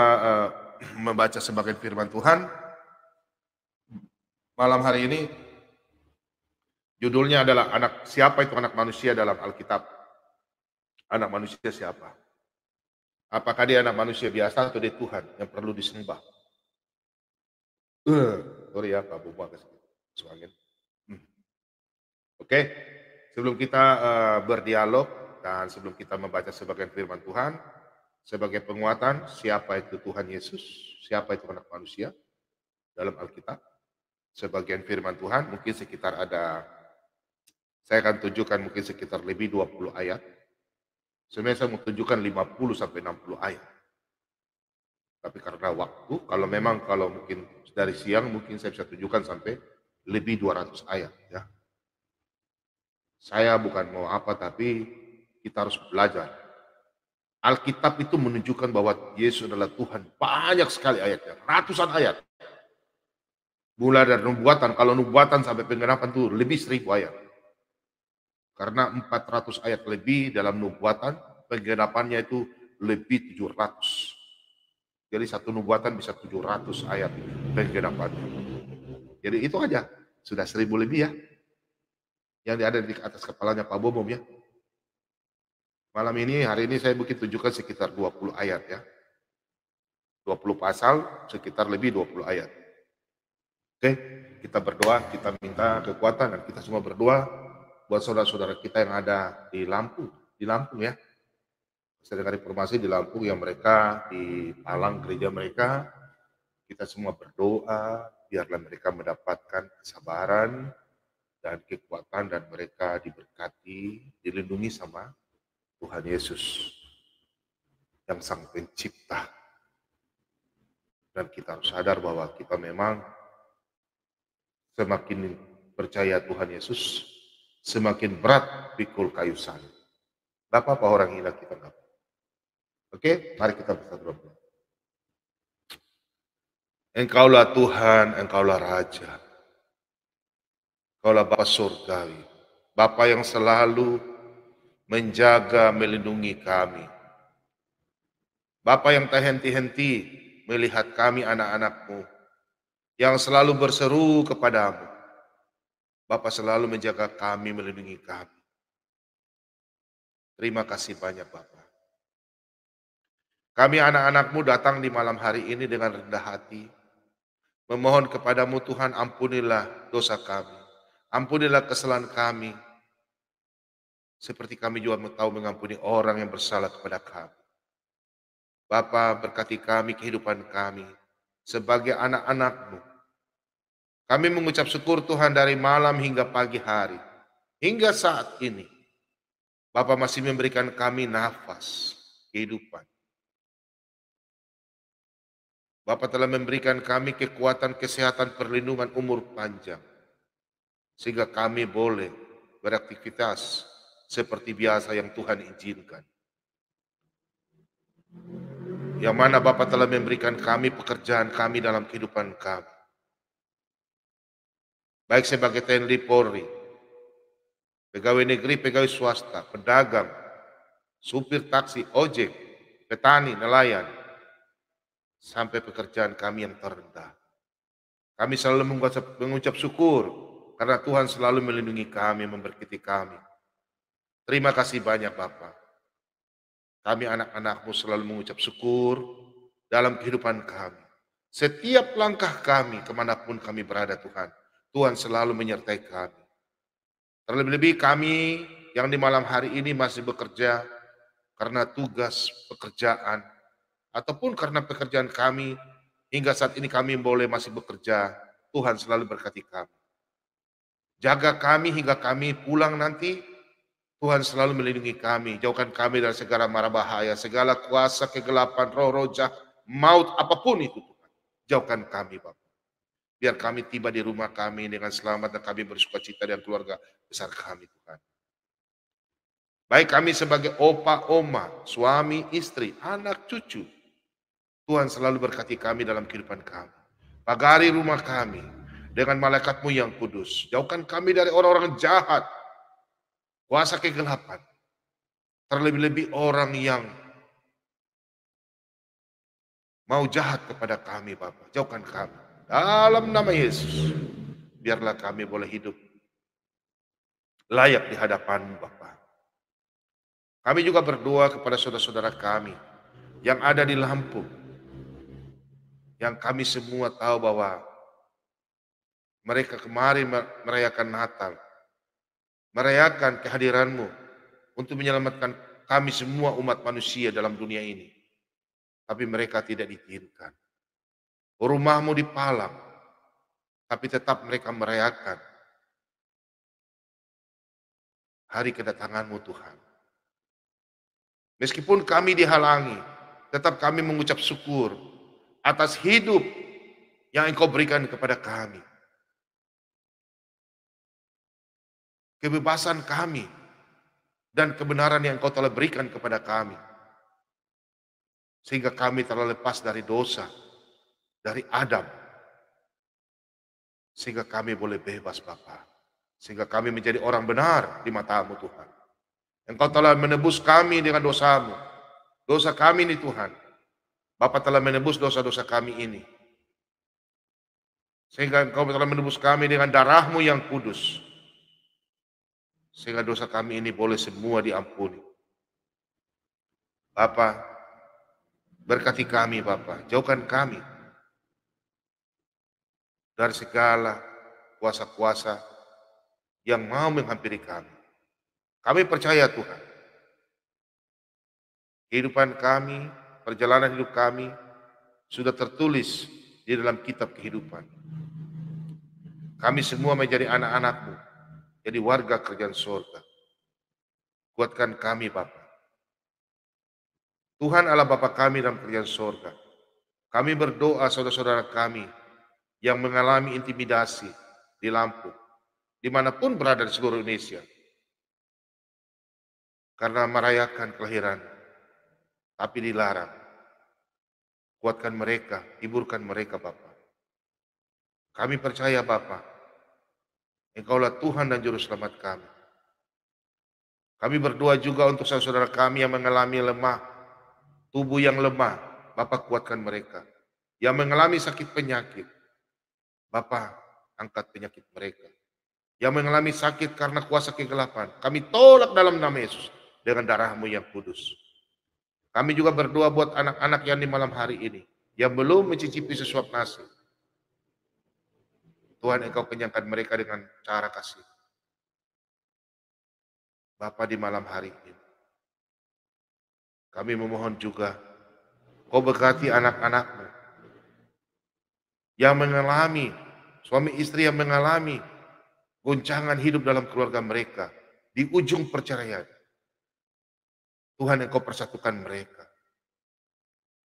membaca sebagian firman Tuhan, malam hari ini judulnya adalah siapa itu anak manusia dalam Alkitab? Anak manusia siapa? Apakah dia anak manusia biasa atau dia Tuhan yang perlu disembah? Sorry ya Pak Bumbu agak sedikit. Oke, sebelum kita berdialog dan sebelum kita membaca sebagian firman Tuhan, sebagai penguatan siapa itu Tuhan Yesus, siapa itu anak manusia dalam Alkitab, sebagian firman Tuhan mungkin sekitar saya akan tunjukkan mungkin sekitar lebih 20 ayat. Sebenarnya saya mau tunjukkan 50 sampai 60 ayat. Tapi karena waktu, kalau mungkin dari siang mungkin saya bisa tunjukkan sampai lebih 200 ayat ya. Saya bukan mau apa, tapi kita harus belajar. Alkitab itu menunjukkan bahwa Yesus adalah Tuhan. Banyak sekali ayatnya, ratusan ayat. Mulai dari nubuatan, kalau nubuatan sampai penggenapan itu lebih 1000 ayat. Karena 400 ayat lebih dalam nubuatan, penggenapannya itu lebih 700. Jadi satu nubuatan bisa 700 ayat penggenapannya. Jadi itu aja, sudah 1000 lebih ya. Yang ada di atas kepalanya Pak Bomom ya. Hari ini saya mungkin tunjukkan sekitar 20 ayat ya. 20 pasal, sekitar lebih 20 ayat. Oke, kita berdoa, kita minta kekuatan dan kita semua berdoa buat saudara-saudara kita yang ada di Lampung ya. Saya dengar informasi di Lampung yang mereka di palang gereja mereka, kita semua berdoa biarlah mereka mendapatkan kesabaran dan kekuatan dan mereka diberkati, dilindungi sama Tuhan Yesus yang Sang Pencipta. Dan kita harus sadar bahwa kita memang semakin percaya Tuhan Yesus, semakin berat pikul kayu salib. Gak apa-apa orang gila kita gak apa. Oke, mari kita berdoa. Engkaulah Tuhan, Engkaulah Raja. Engkaulah Bapa Surgawi. Bapa yang selalu menjaga, melindungi kami. Bapa yang tak henti-henti melihat kami anak-anak-Mu, yang selalu berseru kepadamu. Bapa selalu menjaga kami, melindungi kami. Terima kasih banyak Bapa. Kami anak-anak-Mu datang di malam hari ini dengan rendah hati, memohon kepadamu Tuhan, ampunilah dosa kami, ampunilah kesalahan kami, seperti kami juga tahu mengampuni orang yang bersalah kepada kami. Bapa, berkati kami, kehidupan kami, sebagai anak-anak-Mu. Kami mengucap syukur Tuhan dari malam hingga pagi hari, hingga saat ini. Bapa masih memberikan kami nafas, kehidupan. Bapa telah memberikan kami kekuatan, kesehatan, perlindungan, umur panjang. Sehingga kami boleh beraktivitas seperti biasa yang Tuhan izinkan. Yang mana Bapa telah memberikan kami pekerjaan kami dalam kehidupan kami. Baik sebagai TNI Polri, pegawai negeri, pegawai swasta, pedagang, supir taksi, ojek, petani, nelayan, sampai pekerjaan kami yang terendah. Kami selalu mengucap syukur karena Tuhan selalu melindungi kami, memberkati kami. Terima kasih banyak Bapa. Kami anak-anak-Mu selalu mengucap syukur dalam kehidupan kami. Setiap langkah kami, kemanapun kami berada Tuhan, Tuhan selalu menyertai kami. Terlebih-lebih kami yang di malam hari ini masih bekerja karena tugas pekerjaan, ataupun karena pekerjaan kami, hingga saat ini kami boleh masih bekerja, Tuhan selalu berkati kami. Jaga kami hingga kami pulang nanti, Tuhan selalu melindungi kami, jauhkan kami dari segala mara bahaya, segala kuasa kegelapan, roh-roh jahat, maut apapun itu Tuhan. Jauhkan kami Bapa. Biar kami tiba di rumah kami dengan selamat dan kami bersuka cita dengan keluarga besar kami Tuhan. Baik kami sebagai opa, oma, suami, istri, anak, cucu. Tuhan selalu berkati kami dalam kehidupan kami. Pagari rumah kami dengan malaikat-Mu yang kudus. Jauhkan kami dari orang-orang jahat, kuasa kegelapan. Terlebih-lebih orang yang mau jahat kepada kami Bapa. Jauhkan kami. Dalam nama Yesus. Biarlah kami boleh hidup layak di hadapan-Mu Bapa. Kami juga berdoa kepada saudara-saudara kami yang ada di Lampung. Yang kami semua tahu bahwa mereka kemarin merayakan Natal. Merayakan kehadiran-Mu untuk menyelamatkan kami semua umat manusia dalam dunia ini. Tapi mereka tidak diizinkan. Rumah-Mu dipalang, tapi tetap mereka merayakan hari kedatangan-Mu Tuhan. Meskipun kami dihalangi, tetap kami mengucap syukur atas hidup yang Engkau berikan kepada kami. Kebebasan kami dan kebenaran yang Engkau telah berikan kepada kami. Sehingga kami telah lepas dari dosa, dari Adam. Sehingga kami boleh bebas Bapa. Sehingga kami menjadi orang benar di mata-Mu Tuhan. Engkau telah menebus kami dengan dosa-Mu. Dosa kami ini Tuhan. Bapa telah menebus dosa-dosa kami ini. Sehingga Engkau telah menebus kami dengan darah-Mu yang kudus. Sehingga dosa kami ini boleh semua diampuni. Bapa, berkati kami Bapa. Jauhkan kami dari segala kuasa-kuasa yang mau menghampiri kami. Kami percaya Tuhan. Kehidupan kami, perjalanan hidup kami sudah tertulis di dalam kitab kehidupan. Kami semua menjadi anak-anak-Mu, jadi warga kerajaan surga. Kuatkan kami Bapa. Tuhan Allah Bapa kami dalam kerajaan surga. Kami berdoa saudara-saudara kami yang mengalami intimidasi di Lampung, dimanapun berada di seluruh Indonesia, karena merayakan kelahiran, tapi dilarang. Kuatkan mereka, hiburkan mereka Bapa. Kami percaya Bapa, Engkaulah Tuhan dan Juru Selamat kami. Kami berdoa juga untuk saudara-saudara kami yang mengalami lemah, tubuh yang lemah, Bapa kuatkan mereka. Yang mengalami sakit penyakit, Bapa angkat penyakit mereka. Yang mengalami sakit karena kuasa kegelapan, kami tolak dalam nama Yesus dengan darah-Mu yang kudus. Kami juga berdoa buat anak-anak yang di malam hari ini, yang belum mencicipi sesuap nasi. Tuhan Engkau kenyangkan mereka dengan cara kasih. Bapa di malam hari ini, kami memohon juga, Kau berkati anak-anak-Mu yang mengalami, suami istri yang mengalami goncangan hidup dalam keluarga mereka, di ujung perceraian. Tuhan Engkau persatukan mereka.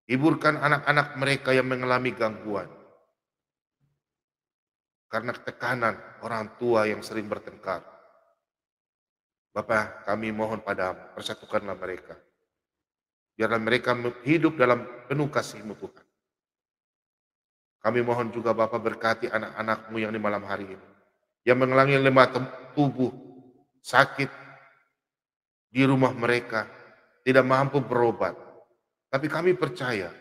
Hiburkan anak-anak mereka yang mengalami gangguan. Karena tekanan orang tua yang sering bertengkar. Bapa, kami mohon padamu, persatukanlah mereka. Biarlah mereka hidup dalam penuh kasih-Mu Tuhan. Kami mohon juga Bapa berkati anak-anak-Mu yang di malam hari ini. Yang mengalami lemah tubuh, sakit di rumah mereka, tidak mampu berobat. Tapi kami percaya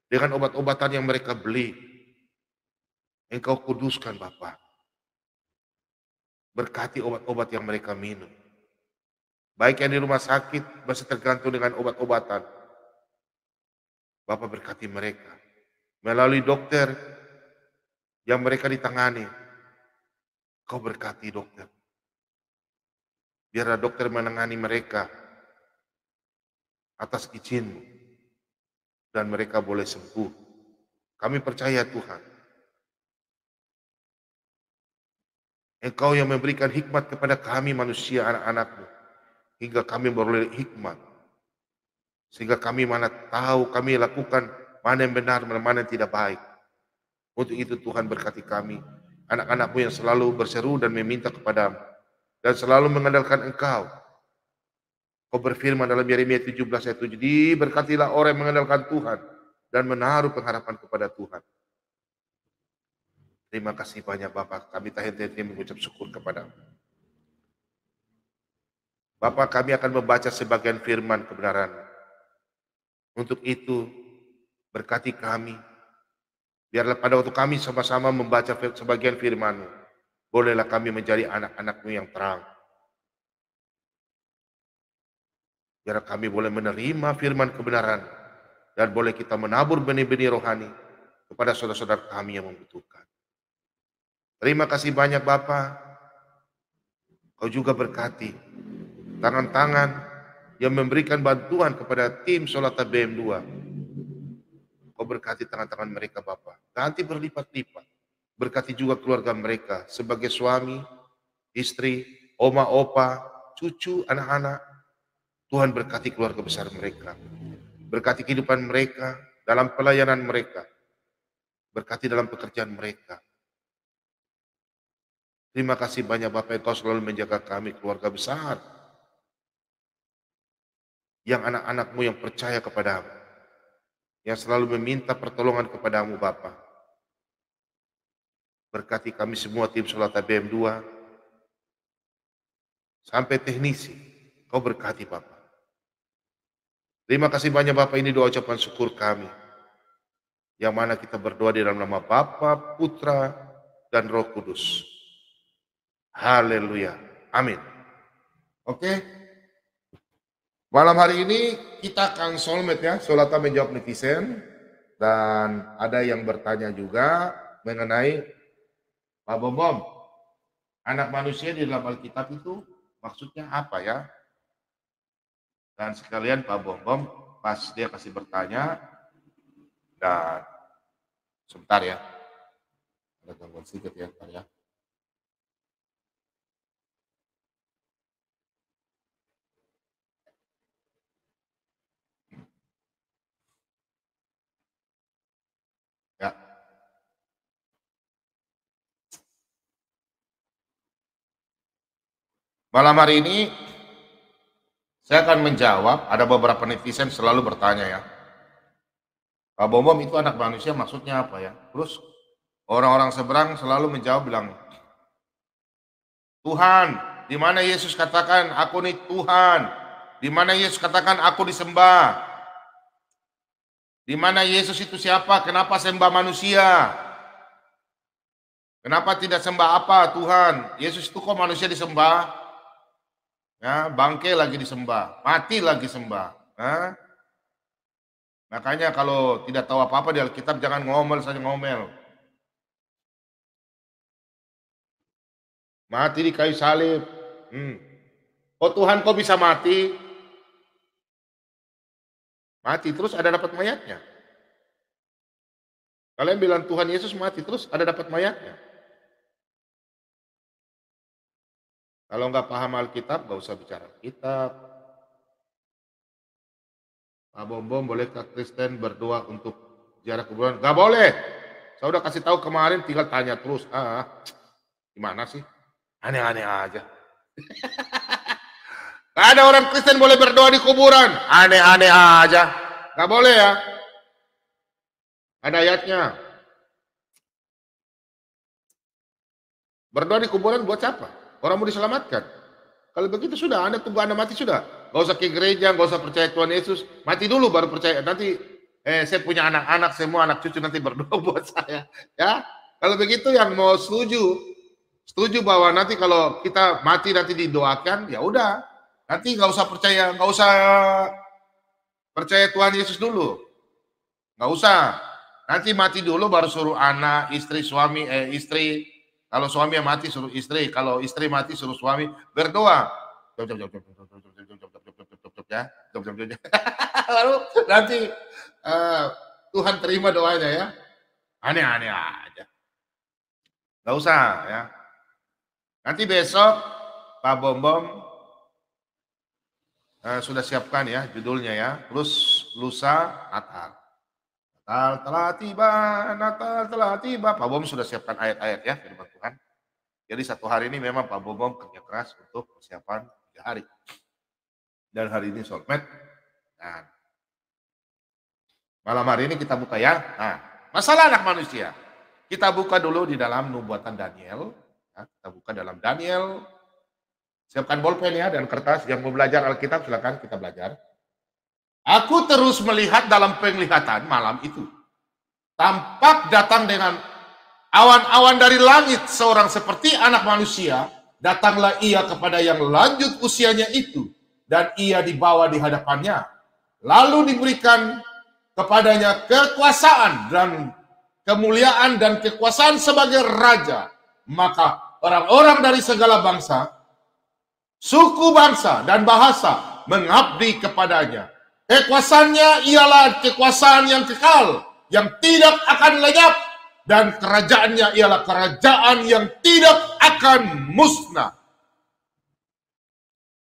dengan obat-obatan yang mereka beli, Engkau kuduskan Bapa. Berkati obat-obat yang mereka minum. Baik yang di rumah sakit, masih tergantung dengan obat-obatan. Bapa berkati mereka. Melalui dokter yang mereka ditangani, Kau berkati dokter. Biarlah dokter menangani mereka atas izin-Mu. Dan mereka boleh sembuh. Kami percaya Tuhan. Engkau yang memberikan hikmat kepada kami manusia anak-anak-Mu. hingga kami beroleh hikmat, sehingga kami mana tahu kami lakukan mana yang benar, mana yang tidak baik. Untuk itu Tuhan berkati kami, anak-anak-Mu yang selalu berseru dan meminta kepadamu, dan selalu mengandalkan Engkau. Kau berfirman dalam Yeremia 17 ayat 7, diberkatilah orang yang mengandalkan Tuhan dan menaruh pengharapan kepada Tuhan. Terima kasih banyak Bapak, kami tak henti-henti mengucap syukur kepadamu. Bapak, kami akan membaca sebagian firman kebenaran. Untuk itu, berkati kami. Biarlah pada waktu kami sama-sama membaca sebagian firman-Mu, bolehlah kami menjadi anak-anak-Mu yang terang. Biar kami boleh menerima firman kebenaran, dan boleh kita menabur benih-benih rohani kepada saudara-saudara kami yang membutuhkan. Terima kasih banyak Bapak. Kau juga berkati tangan-tangan yang memberikan bantuan kepada tim Solata BM2. Kau berkati tangan-tangan mereka Bapak. Ganti berlipat-lipat. Berkati juga keluarga mereka sebagai suami, istri, oma, opa, cucu, anak-anak. Tuhan berkati keluarga besar mereka. Berkati kehidupan mereka dalam pelayanan mereka. Berkati dalam pekerjaan mereka. Terima kasih banyak Bapak, Engkau selalu menjaga kami keluarga besar. Yang anak-anak-Mu yang percaya kepadamu. Yang selalu meminta pertolongan kepadamu Bapak. Berkati kami semua tim Solata BM2. Sampai teknisi. Kau berkati Bapak. Terima kasih banyak Bapak, ini doa ucapan syukur kami. Yang mana kita berdoa di dalam nama Bapa, Putra, dan Roh Kudus. Haleluya. Amin. Oke. Malam hari ini kita akan soulmate ya. Solata menjawab netizen. Dan ada yang bertanya juga mengenai Pak Bom, anak manusia di dalam Alkitab itu maksudnya apa ya? Dan sekalian Pak Bom pas dia kasih bertanya, dan sebentar ya, ada gangguan sedikit ya, bentar ya. Ya. Malam hari ini saya akan menjawab, ada beberapa netizen selalu bertanya ya, Pak Bom itu anak manusia maksudnya apa ya? Terus orang-orang seberang selalu menjawab bilang, Tuhan, di mana Yesus katakan aku nih Tuhan? Di mana Yesus katakan aku disembah? Di mana Yesus itu siapa? Kenapa sembah manusia? Kenapa tidak sembah apa Tuhan? Yesus itu kok manusia disembah? Ya, bangke lagi disembah, mati lagi sembah. Nah, makanya kalau tidak tahu apa-apa di Alkitab jangan ngomel saja ngomel. Mati di kayu salib. Oh Tuhan kok bisa mati? Mati terus ada dapat mayatnya. Kalian bilang Tuhan Yesus mati terus ada dapat mayatnya. Kalau nggak paham Alkitab, nggak usah bicara Alkitab. Pak Bom, bolehkah Kristen berdoa untuk ziarah kuburan? Nggak boleh. Saya udah kasih tahu kemarin, tinggal tanya terus. Gimana sih? Aneh-aneh aja. Gak ada orang Kristen boleh berdoa di kuburan. Aneh-aneh aja. Nggak boleh ya. Ada ayatnya. Berdoa di kuburan buat siapa? Orang mau diselamatkan. Kalau begitu sudah, Anda tunggu Anda mati sudah. Gak usah ke gereja, gak usah percaya Tuhan Yesus. Mati dulu baru percaya. Nanti saya punya anak-anak, semua anak cucu nanti berdoa buat saya. Ya, kalau begitu yang mau setuju bahwa nanti kalau kita mati nanti didoakan, ya udah. Nanti gak usah percaya Tuhan Yesus dulu. Gak usah. Nanti mati dulu baru suruh anak, istri, suami, istri. Kalau suami yang mati suruh istri, kalau istri mati suruh suami berdoa. Ya, lalu nanti Tuhan terima doanya ya. Aneh-aneh aja. Gak usah ya. Nanti besok Pak Bom Sudah siapkan ya judulnya ya. Terus lusa Natal. Natal telah tiba, Natal telah tiba. Pak Bom sudah siapkan ayat-ayat ya firman Tuhan. Jadi satu hari ini memang Pak Bom kerja keras untuk persiapan 3 hari. Dan hari ini Solmed. Dan malam hari ini kita buka ya. Nah, masalah anak manusia. Kita buka dulu di dalam nubuatan Daniel. Ya, kita buka dalam Daniel. Siapkan bolpen ya dan kertas. Yang mau belajar Alkitab silakan kita belajar. Aku terus melihat dalam penglihatan malam itu. Tampak datang dengan awan-awan dari langit seorang seperti anak manusia. Datanglah ia kepada yang lanjut usianya itu. Dan ia dibawa di hadapannya. Lalu diberikan kepadanya kekuasaan dan kemuliaan dan kekuasaan sebagai raja. Maka orang-orang dari segala bangsa, suku bangsa dan bahasa mengabdi kepadanya. Kekuasaannya ialah kekuasaan yang kekal, yang tidak akan lenyap, dan kerajaannya ialah kerajaan yang tidak akan musnah.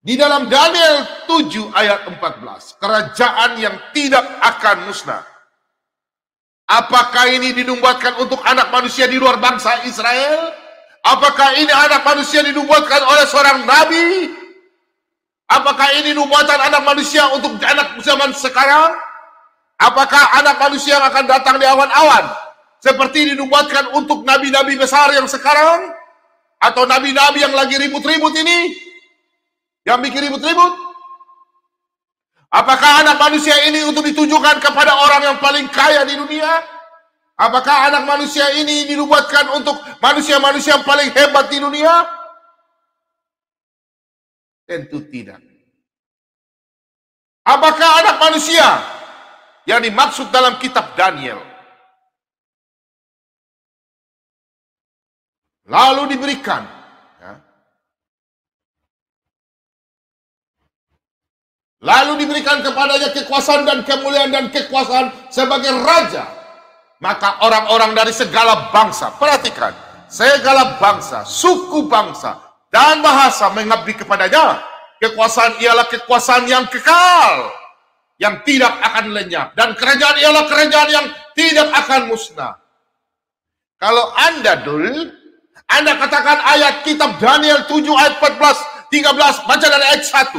Di dalam Daniel 7 ayat 14, kerajaan yang tidak akan musnah. Apakah ini dinubuatkan untuk anak manusia di luar bangsa Israel? Apakah ini anak manusia dinubuatkan oleh seorang nabi? Apakah ini nubuatan anak manusia untuk anak zaman sekarang? Apakah anak manusia yang akan datang di awan-awan seperti dinubuatkan untuk nabi-nabi besar yang sekarang? Atau nabi-nabi yang lagi ribut-ribut ini? Yang bikin ribut-ribut? Apakah anak manusia ini untuk ditujukan kepada orang yang paling kaya di dunia? Apakah anak manusia ini dinubuatkan untuk manusia-manusia yang paling hebat di dunia? Tentu tidak. Apakah anak manusia yang dimaksud dalam kitab Daniel lalu diberikan kepadanya kekuasaan dan kemuliaan dan kekuasaan sebagai raja? Maka orang-orang dari segala bangsa, perhatikan, segala bangsa, suku bangsa, dan bahasa mengabdi kepadanya. Kekuasaan ialah kekuasaan yang kekal, yang tidak akan lenyap. Dan kerajaan ialah kerajaan yang tidak akan musnah. Kalau Anda Anda katakan ayat kitab Daniel 7 ayat 14, 13, baca dari ayat 1.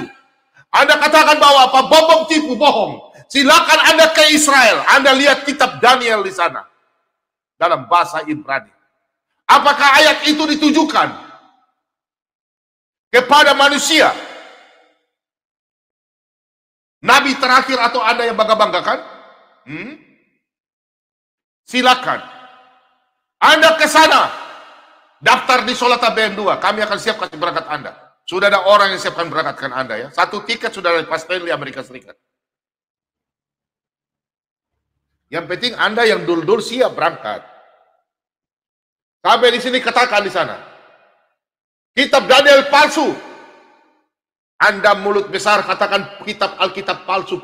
Anda katakan bahwa apa? Bom tipu, bohong. Silakan Anda ke Israel. Anda lihat kitab Daniel di sana. Dalam bahasa Ibrani. Apakah ayat itu ditujukan kepada manusia? Nabi terakhir atau Anda yang bangga-banggakan? Silakan. Anda ke sana. Daftar di Solata BM2. Kami akan siap kasih berangkat Anda. Sudah ada orang yang siapkan berangkatkan Anda ya. 1 tiket sudah dari Stanley Amerika Serikat. Yang penting Anda yang dul-dul siap berangkat. Sampai di sini katakan di sana. Kitab Daniel palsu. Anda mulut besar katakan kitab Alkitab palsu.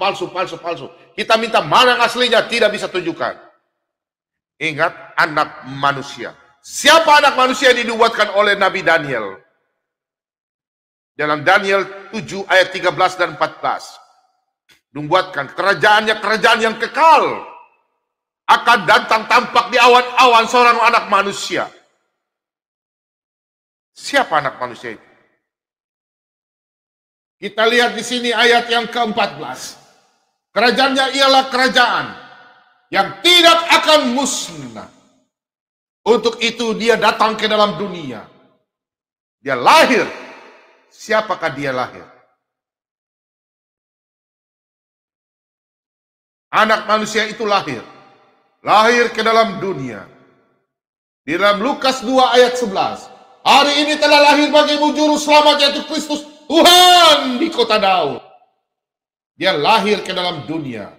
Kita minta mana yang aslinya, tidak bisa tunjukkan. Ingat, anak manusia. Siapa anak manusia yang dinubuatkan oleh Nabi Daniel? Dalam Daniel 7 ayat 13 dan 14. Nubuatkan kerajaannya kerajaan yang kekal. Akan datang tampak di awan-awan seorang anak manusia. Siapa anak manusia itu? Kita lihat di sini ayat yang ke-14. Kerajaannya ialah kerajaan yang tidak akan musnah. Untuk itu dia datang ke dalam dunia. Dia lahir. Siapakah dia lahir? Anak manusia itu lahir. Lahir ke dalam dunia. Di dalam Lukas 2 ayat 11. Hari ini telah lahir bagimu juru selamat yaitu Kristus Tuhan di kota Daud. Dia lahir ke dalam dunia.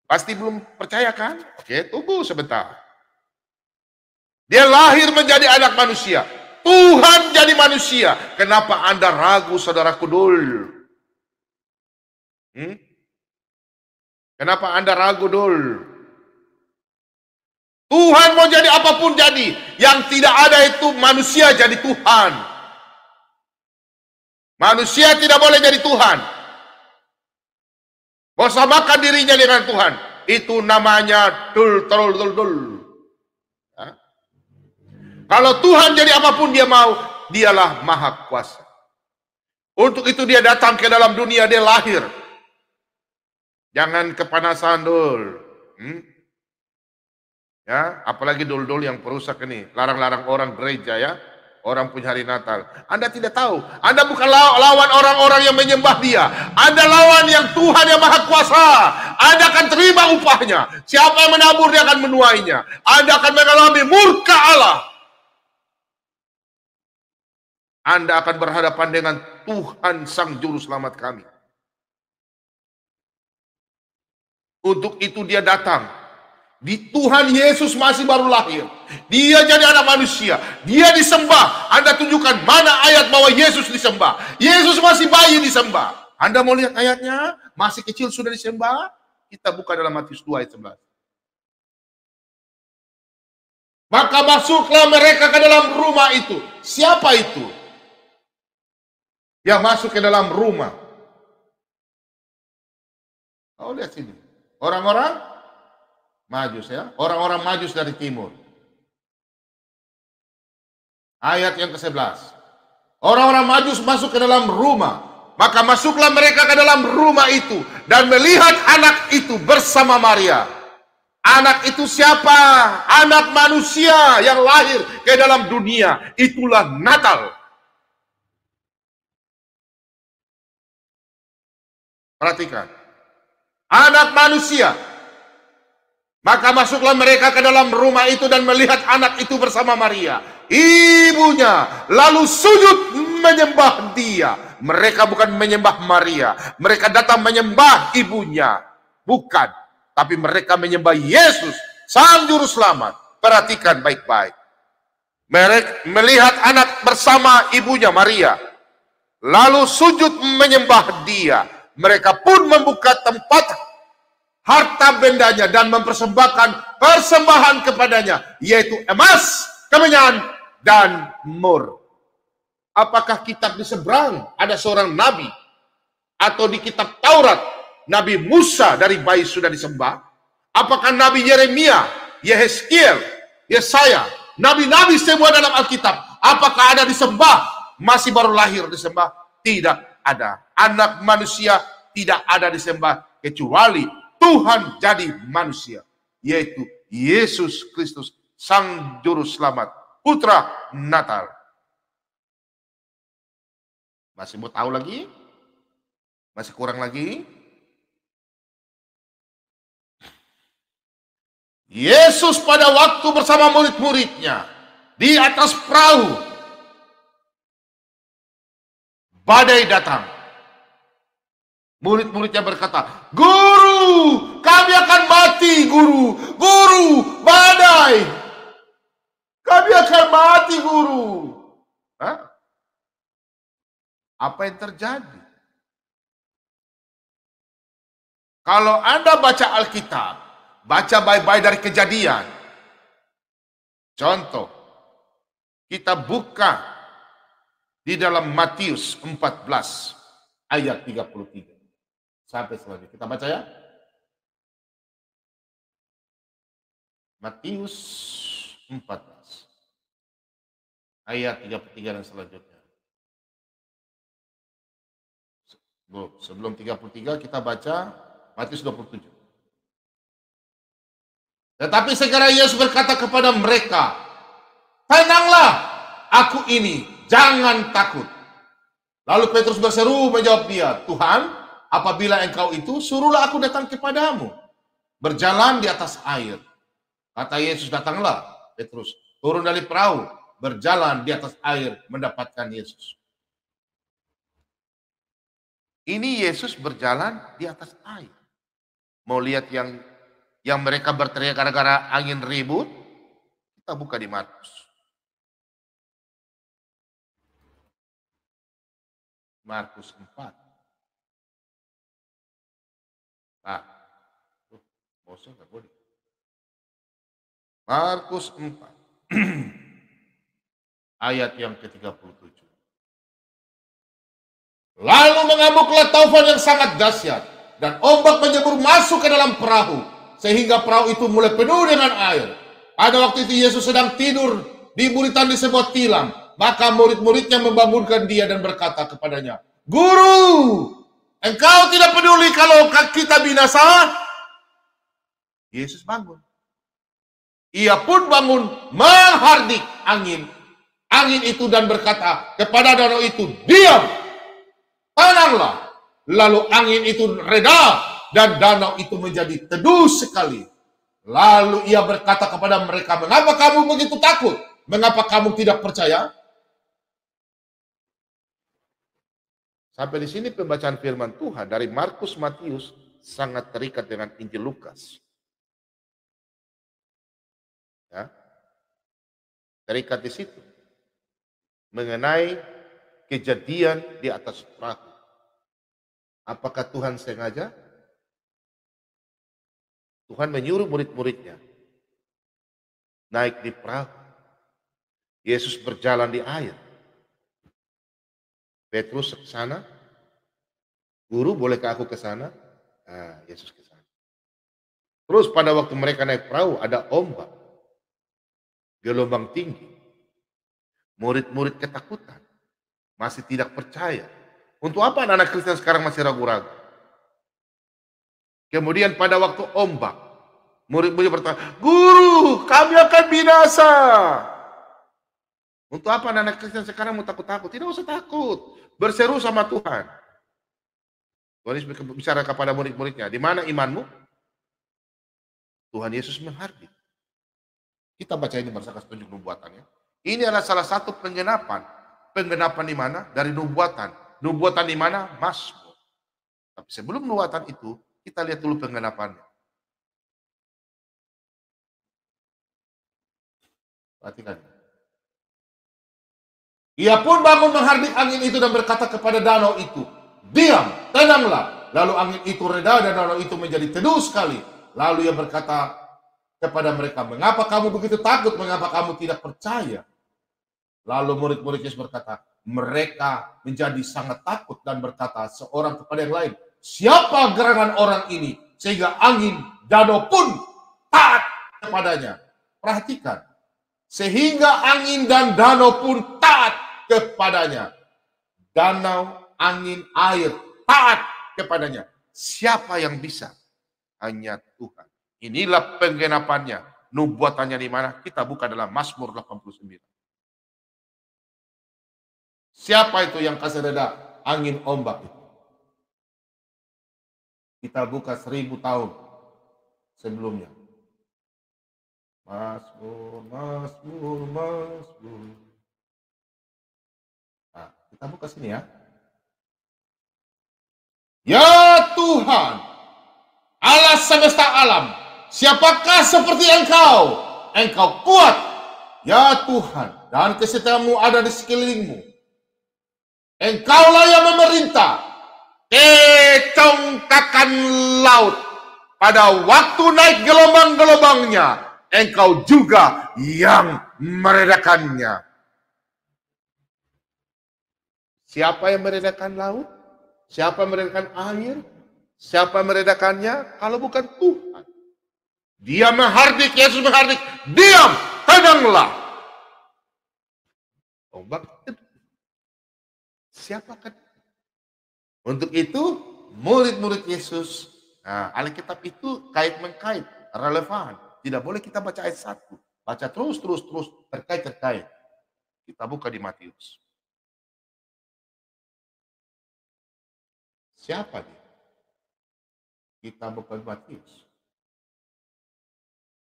Pasti belum percaya kan? Oke, tunggu sebentar. Dia lahir menjadi anak manusia. Tuhan jadi manusia. Kenapa Anda ragu, saudara kudul? Kenapa Anda ragu, dul? Tuhan mau jadi apapun jadi. Yang tidak ada itu manusia jadi Tuhan. Manusia tidak boleh jadi Tuhan. Bersamakan dirinya dengan Tuhan. Itu namanya dul. Ya. Kalau Tuhan jadi apapun dia mau, dialah maha kuasa. Untuk itu dia datang ke dalam dunia, dia lahir. Jangan kepanasan dul. Ya, apalagi dul-dul yang perusak ini, larang-larang orang gereja ya, orang punya hari Natal. Anda tidak tahu, Anda bukan lawan orang-orang yang menyembah dia. Anda lawan yang Tuhan yang Maha Kuasa. Anda akan terima upahnya. Siapa yang menabur dia akan menuainya. Anda akan mengalami murka Allah. Anda akan berhadapan dengan Tuhan Sang Juru Selamat kami. Untuk itu dia datang. Di Tuhan Yesus masih baru lahir. Dia jadi anak manusia. Dia disembah. Anda tunjukkan mana ayat bahwa Yesus disembah. Yesus masih bayi disembah. Anda mau lihat ayatnya? Masih kecil sudah disembah? Kita buka dalam Matius 2 ayat 11. Maka masuklah mereka ke dalam rumah itu. Siapa itu yang masuk ke dalam rumah? Oh, lihat sini. Orang-orang Majus ya, orang-orang Majus dari timur. Ayat yang ke-11. Orang-orang Majus masuk ke dalam rumah. Maka masuklah mereka ke dalam rumah itu dan melihat anak itu bersama Maria. Anak itu siapa? Anak manusia yang lahir ke dalam dunia. Itulah Natal. Perhatikan. Anak manusia. Maka masuklah mereka ke dalam rumah itu dan melihat anak itu bersama Maria, ibunya, lalu sujud menyembah dia. Mereka bukan menyembah Maria, mereka datang menyembah ibunya. Bukan, tapi mereka menyembah Yesus, Sang Juru Selamat. Perhatikan baik-baik. Mereka melihat anak bersama ibunya Maria, lalu sujud menyembah dia. Mereka pun membuka tempat harta bendanya dan mempersembahkan persembahan kepadanya, yaitu emas, kemenyan, dan mur. Apakah kitab di seberang ada seorang nabi? Atau di kitab Taurat, Nabi Musa dari bayi sudah disembah? Apakah Nabi Yeremia, Yehezkiel, Yesaya, nabi-nabi semua dalam Alkitab, apakah ada disembah? Masih baru lahir disembah? Tidak ada. Anak manusia tidak ada disembah kecuali Tuhan jadi manusia, yaitu Yesus Kristus, Sang Juru Selamat, Putra Natal. Masih mau tahu lagi? Masih kurang lagi? Yesus pada waktu bersama murid-muridnya di atas perahu, badai datang. Murid-muridnya berkata, "Guru, kami akan mati, guru. Guru, badai. Kami akan mati, guru." Hah? Apa yang terjadi? Kalau Anda baca Alkitab, baca baik-baik dari Kejadian. Contoh, kita buka di dalam Matius 14 ayat 33. Sampai selanjutnya. Kita baca ya. Matius 14. Ayat 33 dan selanjutnya. Sebelum 33 kita baca Matius 27. Tetapi segera Yesus berkata kepada mereka, "Tenanglah, aku ini, jangan takut." Lalu Petrus berseru menjawab dia, "Tuhan, apabila engkau itu, suruhlah aku datang kepadamu, berjalan di atas air." Kata Yesus, "Datanglah." Petrus turun dari perahu, berjalan di atas air mendapatkan Yesus. Ini Yesus berjalan di atas air. Mau lihat yang mereka berteriak gara-gara angin ribut? Kita buka di Markus. Markus 4. Bosnya nggak boleh. Markus 4. Ayat yang ke-37. Lalu mengamuklah taufan yang sangat dahsyat dan ombak menyembur masuk ke dalam perahu, sehingga perahu itu mulai penuh dengan air. Pada waktu itu Yesus sedang tidur di buritan di sebuah tilam. Maka murid-muridnya membangunkan dia dan berkata kepadanya, "Guru, engkau tidak peduli kalau kita binasa?" Yesus bangun. Ia pun bangun menghardik angin itu dan berkata kepada danau itu, "Diam, tenanglah." Lalu angin itu reda dan danau itu menjadi teduh sekali. Lalu ia berkata kepada mereka, "Mengapa kamu begitu takut? Mengapa kamu tidak percaya?" Sampai di sini pembacaan firman Tuhan dari Markus Matius sangat terikat dengan Injil Lukas. Ya, terikat di situ mengenai kejadian di atas perahu. Apakah Tuhan sengaja? Tuhan menyuruh murid-muridnya naik di perahu. Yesus berjalan di air. Petrus ke sana. "Guru, bolehkah aku ke sana?" Yesus ke sana. Terus pada waktu mereka naik perahu ada ombak, gelombang tinggi. Murid-murid ketakutan, masih tidak percaya. Untuk apa anak-anak Kristen sekarang masih ragu-ragu? Kemudian pada waktu ombak, murid-murid bertanya, "Guru, kami akan binasa." Untuk apa anak-anak Kristen sekarang mau takut-takut? Tidak usah takut. Berseru sama Tuhan. Tuhan Yesus bicara kepada murid-muridnya, "Di mana imanmu?" Tuhan Yesus menghardik. Kita baca ini berdasarkan petunjuk nubuatannya. Ini adalah salah satu penggenapan. Penggenapan di mana? Dari nubuatan. Nubuatan di mana? Mazmur. Tapi sebelum nubuatan itu, kita lihat dulu penggenapannya. Perhatikan. Ia pun bangun menghardik angin itu dan berkata kepada danau itu, "Diam, tenanglah." Lalu angin itu reda dan danau itu menjadi teduh sekali. Lalu ia berkata kepada mereka, "Mengapa kamu begitu takut? Mengapa kamu tidak percaya?" Lalu murid-murid Yesus berkata, mereka menjadi sangat takut dan berkata seorang kepada yang lain, "Siapa gerangan orang ini sehingga angin danau pun taat kepadanya?" Perhatikan, sehingga angin dan danau pun taat kepadanya. Danau, angin, air taat kepadanya. Siapa yang bisa? Hanya Tuhan. Inilah penggenapannya. Nubuatannya di mana? Kita buka dalam Mazmur 89. Siapa itu yang kasih reda angin ombak itu? Kita buka 1000 tahun sebelumnya. Mazmur, Mazmur, Mazmur. Nah, kita buka sini ya. "Ya Tuhan, Allah semesta alam, siapakah seperti Engkau? Engkau kuat, ya Tuhan, dan kesetiaanmu ada di sekelilingmu. Engkaulah yang memerintah, kecongkakan laut. Pada waktu naik gelombang-gelombangnya, Engkau juga yang meredakannya." Siapa yang meredakan laut? Siapa yang meredakan air? Siapa yang meredakannya? Kalau bukan Tuhan. Dia menghardik, Yesus menghardik, "Diam, tenanglah." Ombak itu. Siapakah? Untuk itu, murid-murid Yesus, Alkitab itu kait-mengkait, relevan. Tidak boleh kita baca ayat 1. Baca terus, terkait-terkait. Kita buka di Matius. Siapa dia? Kita buka di Matius.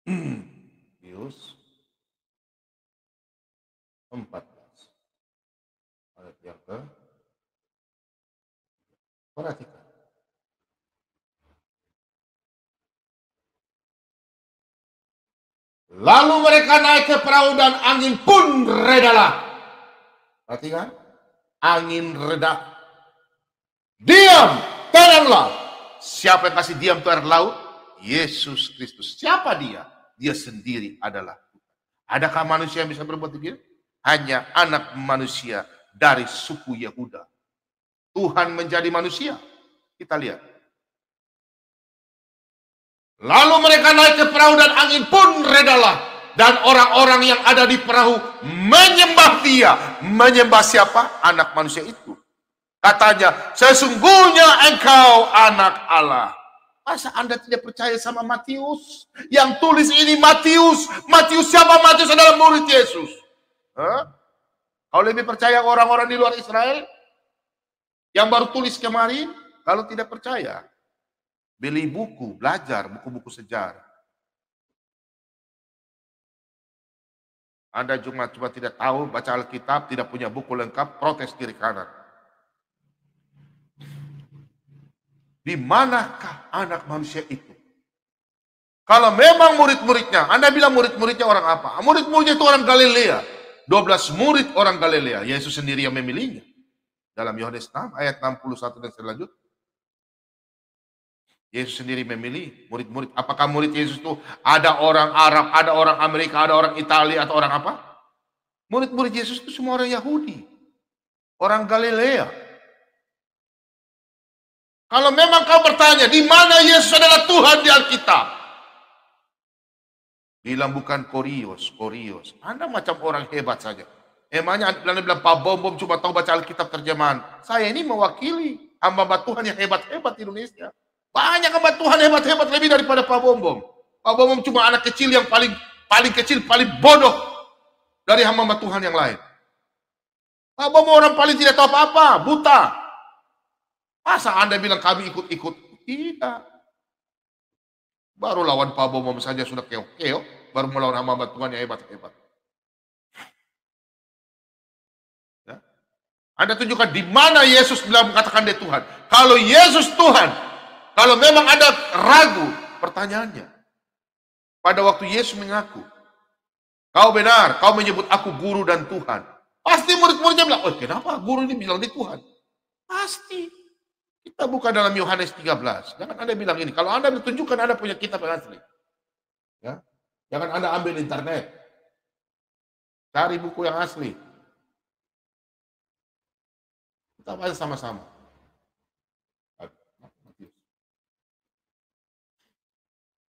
Matius 14. Ayat yang ke. Perhatikan. Lalu mereka naik ke perahu dan angin pun redalah. Perhatikan. Angin reda. "Diam, tenanglah." Siapa yang kasih diam itu air laut? Yesus Kristus. Siapa dia? Dia sendiri adalah Tuhan. Adakah manusia yang bisa berbuat begitu? Hanya anak manusia dari suku Yehuda. Tuhan menjadi manusia. Kita lihat. Lalu mereka naik ke perahu dan angin pun redalah. Dan orang-orang yang ada di perahu menyembah dia. Menyembah siapa? Anak manusia itu. Katanya, sesungguhnya engkau anak Allah. Masa Anda tidak percaya sama Matius? Yang tulis ini Matius. Matius siapa? Matius adalah murid Yesus. Kau lebih percaya orang-orang di luar Israel? Yang baru tulis kemarin? Kalau tidak percaya, beli buku, belajar buku-buku sejarah. Anda cuma tidak tahu baca Alkitab, tidak punya buku lengkap, protes kiri kanan. Di manakah anak manusia itu? Kalau memang murid-muridnya, Anda bilang murid-muridnya orang apa? Murid-muridnya itu orang Galilea. 12 murid orang Galilea. Yesus sendiri yang memilihnya. Dalam Yohanes 6 ayat 61 dan selanjutnya. Yesus sendiri memilih murid-murid. Apakah murid Yesus itu ada orang Arab, ada orang Amerika, ada orang Italia, atau orang apa? Murid-murid Yesus itu semua orang Yahudi. Orang Galilea. Kalau memang kau bertanya, di mana Yesus adalah Tuhan di Alkitab? Bilang bukan Korios. Anda macam orang hebat saja. Emangnya Anda bilang Pak Bom cuma tahu baca Alkitab terjemahan. Saya ini mewakili hamba Tuhan yang hebat-hebat di Indonesia. Banyak hamba Tuhan hebat-hebat lebih daripada Pak Bom. Pak Bom cuma anak kecil yang paling kecil, paling bodoh dari hamba Tuhan yang lain. Pak Bom orang paling tidak tahu apa-apa, buta. Masa Anda bilang kami ikut-ikut? Tidak. Baru lawan Pak Bom saja sudah keok-keok, baru melawan hamba Tuhan yang hebat-hebat. Ya. Anda tunjukkan di mana Yesus bilang mengatakan dia Tuhan. Kalau Yesus Tuhan, kalau memang ada ragu, pertanyaannya. Pada waktu Yesus mengaku, kau benar, kau menyebut aku guru dan Tuhan. Pasti murid-muridnya bilang, oh kenapa guru ini bilang dia Tuhan? Pasti. Kita buka dalam Yohanes 13. Jangan Anda bilang ini. Kalau Anda tunjukkan Anda punya kitab yang asli. Ya. Jangan Anda ambil internet. Cari buku yang asli. Kita baca sama-sama.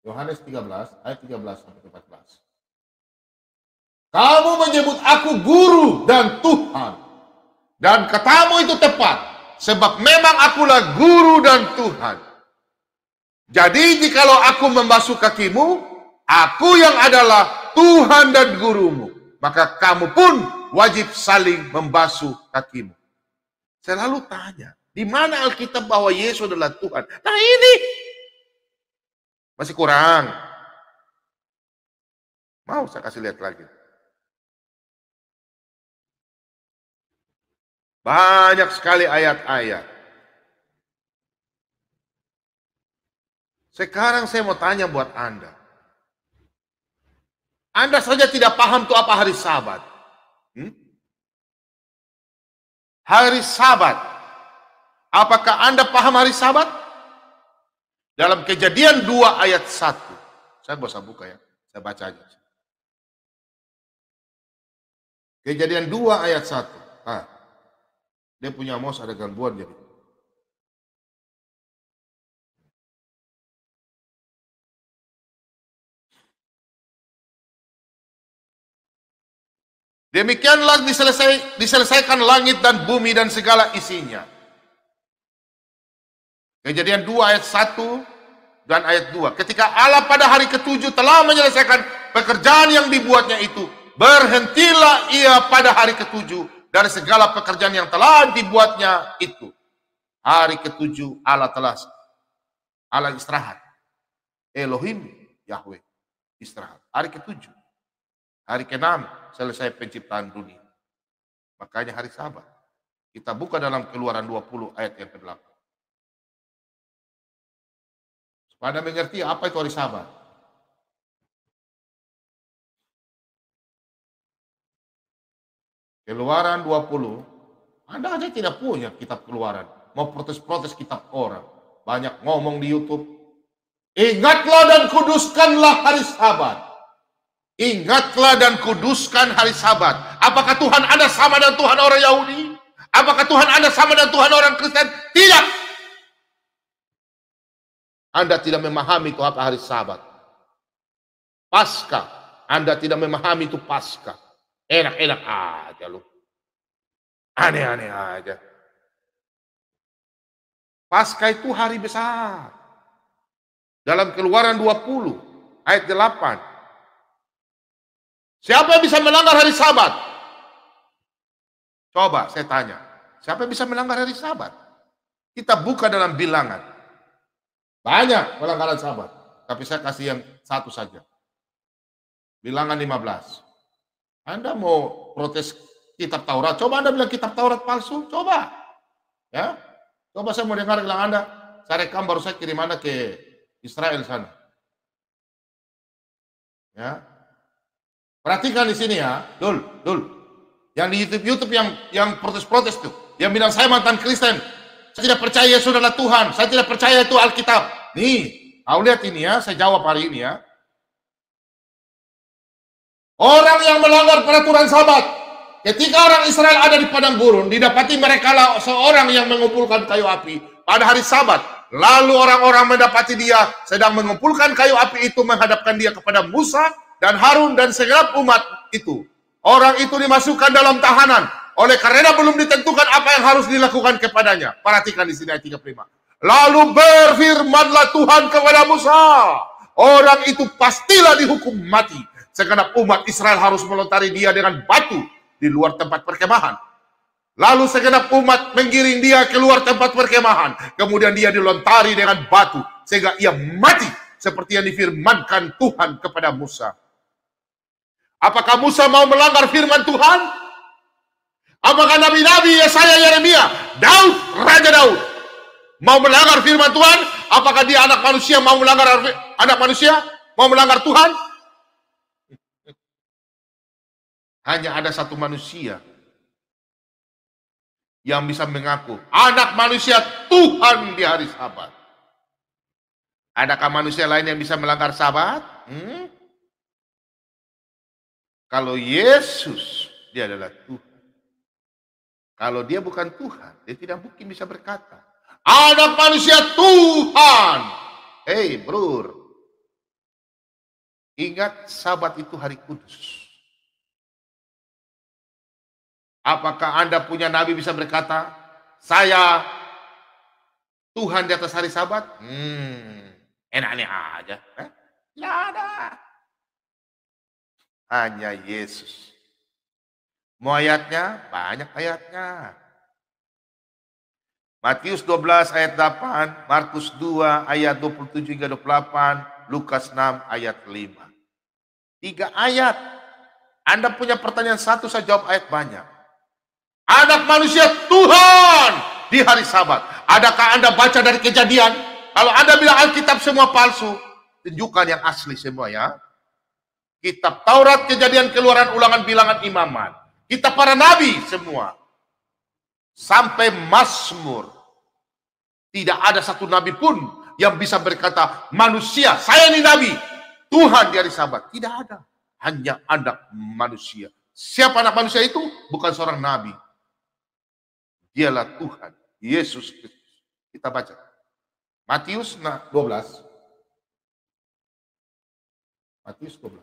Yohanes 13, ayat 13 sampai 14. Kamu menyebut aku guru dan Tuhan. Dan katamu itu tepat. Sebab memang akulah guru dan Tuhan. Jadi jikalau aku membasuh kakimu, aku yang adalah Tuhan dan gurumu. Maka kamu pun wajib saling membasuh kakimu. Saya lalu tanya, di mana Alkitab bahwa Yesus adalah Tuhan? Nah ini masih kurang. Mau saya kasih lihat lagi. Banyak sekali ayat-ayat. Sekarang saya mau tanya buat Anda. Anda saja tidak paham itu apa hari Sabat. Hari Sabat. Apakah Anda paham hari Sabat? Dalam Kejadian 2 ayat 1. Saya bisa buka ya. Saya baca aja. Kejadian 2 ayat 1. Dia punya mouse ada gangguan jadi. Demikianlah diselesaikan langit dan bumi dan segala isinya. Kejadian 2 ayat 1 dan ayat 2. Ketika Allah pada hari ke-7 telah menyelesaikan pekerjaan yang dibuatnya itu, berhentilah ia pada hari ke-7 dari segala pekerjaan yang telah dibuatnya itu. Hari ke-7 Allah istirahat. Elohim Yahweh istirahat. Hari ke-7. Hari ke-6 selesai penciptaan dunia. Makanya hari Sabat. Kita buka dalam Keluaran 20 ayat yang ke-8. Supaya mengerti apa itu hari Sabat. Keluaran 20, Anda aja tidak punya kitab Keluaran. Mau protes-protes kitab orang. Banyak ngomong di YouTube. Ingatlah dan kuduskanlah hari Sabat. Ingatlah dan kuduskan hari Sabat. Apakah Tuhan Anda sama dengan Tuhan orang Yahudi? Apakah Tuhan Anda sama dengan Tuhan orang Kristen? Tidak. Anda tidak memahami itu apa hari Sabat. Paskah, Anda tidak memahami itu Paskah. Enak-enak aja lu. Aneh-aneh aja. Paskah itu hari besar. Dalam Keluaran 20 ayat 8. Siapa yang bisa melanggar hari Sabat? Coba saya tanya. Siapa yang bisa melanggar hari Sabat? Kita buka dalam Bilangan. Banyak pelanggaran Sabat. Tapi saya kasih yang satu saja. Bilangan 15. Anda mau protes kitab Taurat? Coba Anda bilang kitab Taurat palsu? Coba. Ya. Coba saya mau dengar bilang Anda. Saya rekam baru saya kirim Anda ke Israel sana. Ya. Perhatikan di sini ya. Dul. Yang di YouTube yang protes-protes tuh. Yang bilang saya mantan Kristen. Saya tidak percaya Yesus adalah Tuhan. Saya tidak percaya itu Alkitab. Nih, kau lihat ini ya. Saya jawab hari ini ya. Orang yang melanggar peraturan Sabat. Ketika orang Israel ada di padang gurun, didapati mereka lah seorang yang mengumpulkan kayu api pada hari Sabat. Lalu orang-orang mendapati dia sedang mengumpulkan kayu api itu, menghadapkan dia kepada Musa dan Harun dan segenap umat itu. Orang itu dimasukkan dalam tahanan oleh karena belum ditentukan apa yang harus dilakukan kepadanya. Perhatikan di sini ayat 35. Lalu berfirmanlah Tuhan kepada Musa, orang itu pastilah dihukum mati. Segenap umat Israel harus melontari dia dengan batu di luar tempat perkemahan. Lalu segenap umat menggiring dia keluar tempat perkemahan. Kemudian dia dilontari dengan batu sehingga ia mati seperti yang difirmankan Tuhan kepada Musa. Apakah Musa mau melanggar firman Tuhan? Apakah nabi-nabi Yesaya, Yeremia, Daud, Raja Daud mau melanggar firman Tuhan? Apakah dia anak manusia mau melanggar Tuhan? Hanya ada satu manusia yang bisa mengaku anak manusia Tuhan di hari Sabat. Adakah manusia lain yang bisa melanggar Sabat? Kalau Yesus, dia adalah Tuhan. Kalau dia bukan Tuhan, dia tidak mungkin bisa berkata anak manusia Tuhan. Hei bro, ingat Sabat itu hari kudus. Apakah Anda punya nabi bisa berkata, saya Tuhan di atas hari Sabat? Enak-enak aja. Tidak ada. Hanya Yesus. Mau ayatnya? Banyak ayatnya. Matius 12 ayat 8, Markus 2 ayat 27 hingga 28, Lukas 6 ayat 5. 3 ayat. Anda punya pertanyaan satu, saya jawab ayat banyak. Anak manusia Tuhan di hari Sabat. Adakah Anda baca dari Kejadian? Kalau Anda bilang Alkitab semua palsu, tunjukkan yang asli semua ya. Kitab Taurat, Kejadian, Keluaran, Ulangan, Bilangan, Imamat. Kitab para nabi semua. Sampai Mazmur. Tidak ada satu nabi pun yang bisa berkata, manusia, saya ini nabi, Tuhan di hari Sabat. Tidak ada. Hanya anak manusia. Siapa anak manusia itu? Bukan seorang nabi. Dialah Tuhan, Yesus Kristus. Kita baca. Matius 12. Matius 12.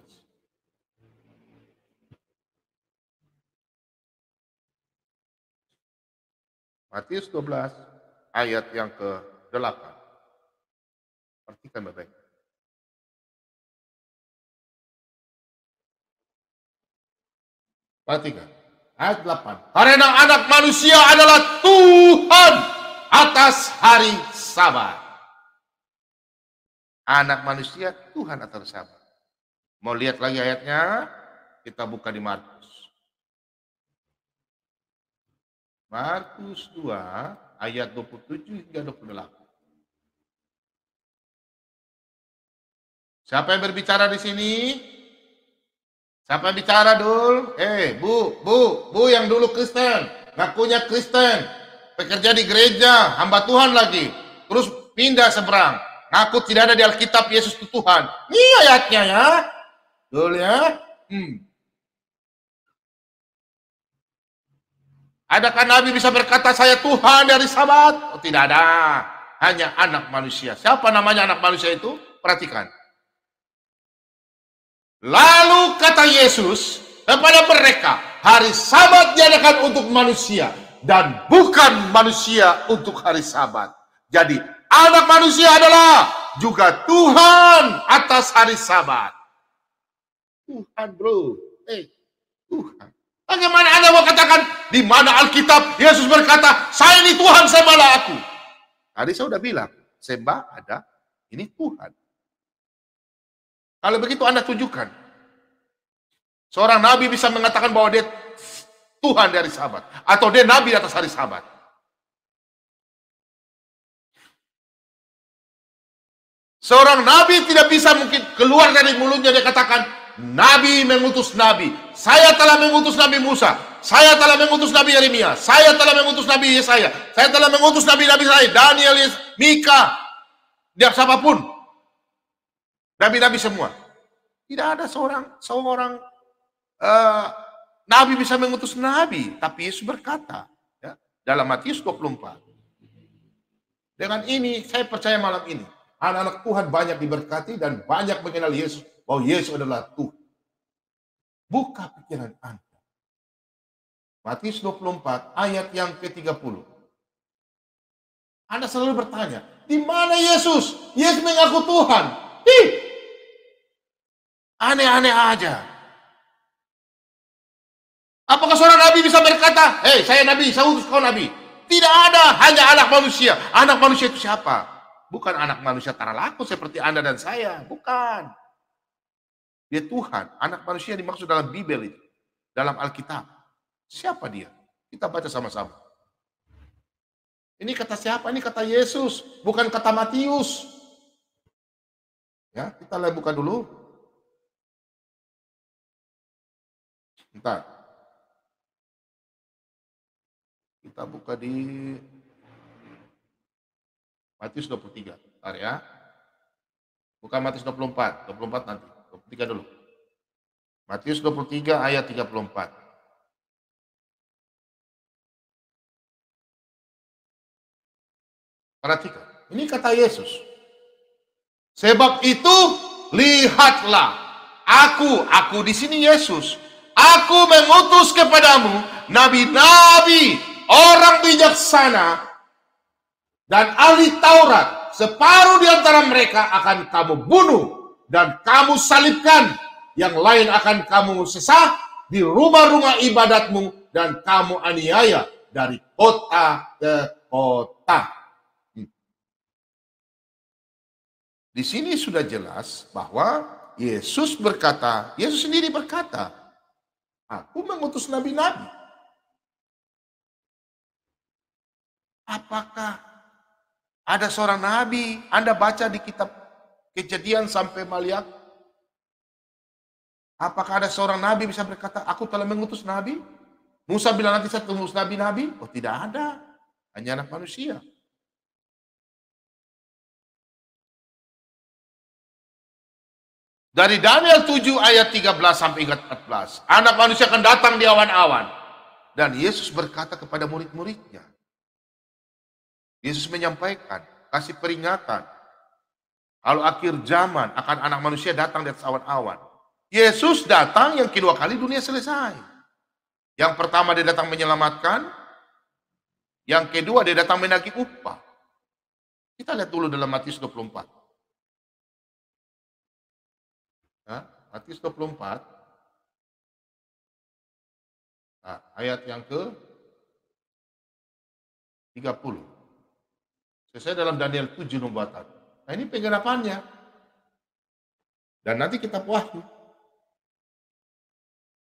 Matius 12 ayat yang ke-8. Perhatikan baik-baik. Perhatikan. Ayat 8. Karena anak manusia adalah Tuhan atas hari Sabat. Anak manusia Tuhan atas Sabat. Mau lihat lagi ayatnya? Kita buka di Markus. Markus 2 ayat 27 hingga 28. Siapa yang berbicara di sini? Siapa yang bicara dul? Bu yang dulu Kristen, ngakunya Kristen, bekerja di gereja, hamba Tuhan lagi, terus pindah seberang, ngaku tidak ada di Alkitab Yesus itu Tuhan. Ini ayatnya ya, dul ya. Adakah Nabi bisa berkata saya Tuhan dari Sabat? Oh tidak ada, hanya anak manusia. Siapa namanya anak manusia itu? Perhatikan. Lalu kata Yesus kepada mereka, hari Sabat diadakan untuk manusia dan bukan manusia untuk hari Sabat. Jadi anak manusia adalah juga Tuhan atas hari Sabat. Tuhan, bro. Tuhan. Bagaimana Anda mau katakan di mana Alkitab Yesus berkata, saya ini Tuhan, sembahlah aku. Tadi saya sudah bilang, sembah ada, ini Tuhan. Kalau begitu Anda tunjukkan. Seorang nabi bisa mengatakan bahwa dia Tuhan dari Sabat. Atau dia nabi atas hari Sabat. Seorang nabi tidak bisa mungkin keluar dari mulutnya dia katakan, nabi mengutus nabi. Saya telah mengutus Nabi Musa. Saya telah mengutus Nabi Yeremia. Saya telah mengutus Nabi Yesaya. Saya telah mengutus Nabi-Nabi saya. Daniel, Mika. Dia siapapun. Nabi-nabi semua. Tidak ada seorang nabi bisa mengutus nabi. Tapi Yesus berkata. Ya, dalam Matius 24. Dengan ini saya percaya malam ini. Anak-anak Tuhan banyak diberkati dan banyak mengenal Yesus. Bahwa Yesus adalah Tuhan. Buka pikiran Anda. Matius 24 ayat yang ke-30. Anda selalu bertanya, di mana Yesus? Yesus mengaku Tuhan. Aneh-aneh aja. Apakah seorang nabi bisa berkata, hei saya nabi, saya utus kau nabi? Tidak ada, hanya anak manusia. Anak manusia itu siapa? Bukan anak manusia tara laku seperti Anda dan saya. Bukan. Dia Tuhan, anak manusia dimaksud dalam Bibel itu, dalam Alkitab. Siapa dia? Kita baca sama-sama. Ini kata siapa? Ini kata Yesus, bukan kata Matius. Ya, kita lihat buka dulu. Bentar. Kita buka di Matius 23. Bentar ya. Bukan Matius 24, 24 nanti. 23 dulu. Matius 23 ayat 34. Perhatikan. Ini kata Yesus. Sebab itu lihatlah. Aku di sini Yesus. Aku mengutus kepadamu nabi-nabi, orang bijaksana dan ahli Taurat. Separuh di antara mereka akan kamu bunuh dan kamu salibkan, yang lain akan kamu sesah di rumah-rumah ibadatmu dan kamu aniaya dari kota ke kota. Di sini sudah jelas bahwa Yesus berkata, Yesus sendiri berkata, aku mengutus nabi-nabi. Apakah ada seorang nabi, Anda baca di kitab Kejadian sampai Maliak. Apakah ada seorang nabi bisa berkata, aku telah mengutus nabi? Musa bilang nanti saya mengutus nabi-nabi? Oh tidak ada. Hanya anak manusia. Dari Daniel 7 ayat 13 sampai 14. Anak manusia akan datang di awan-awan. Dan Yesus berkata kepada murid-muridnya. Yesus menyampaikan, kasih peringatan. Kalau akhir zaman akan anak manusia datang di atas awan-awan. Yesus datang yang kedua kali dunia selesai. Yang pertama dia datang menyelamatkan. Yang kedua dia datang menagih upah. Kita lihat dulu dalam Matius 24. Nah, Matius 24. Nah, ayat yang ke 30. Selesai dalam Daniel 7 nubuatan. Nah ini penggelapannya. Dan nanti kita Wahyu.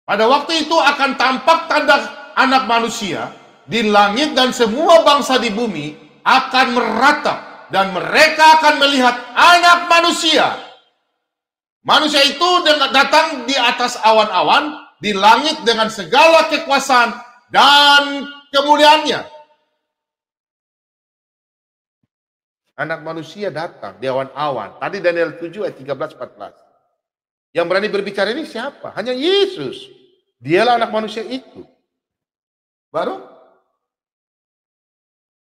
Pada waktu itu akan tampak tanda anak manusia di langit dan semua bangsa di bumi akan meratap. Dan mereka akan melihat anak manusia. Manusia itu datang di atas awan-awan, di langit dengan segala kekuasaan dan kemuliaannya. Anak manusia datang di awan-awan. Tadi Daniel 7 ayat 13-14. Yang berani berbicara ini siapa? Hanya Yesus. Dialah anak manusia itu. Baru?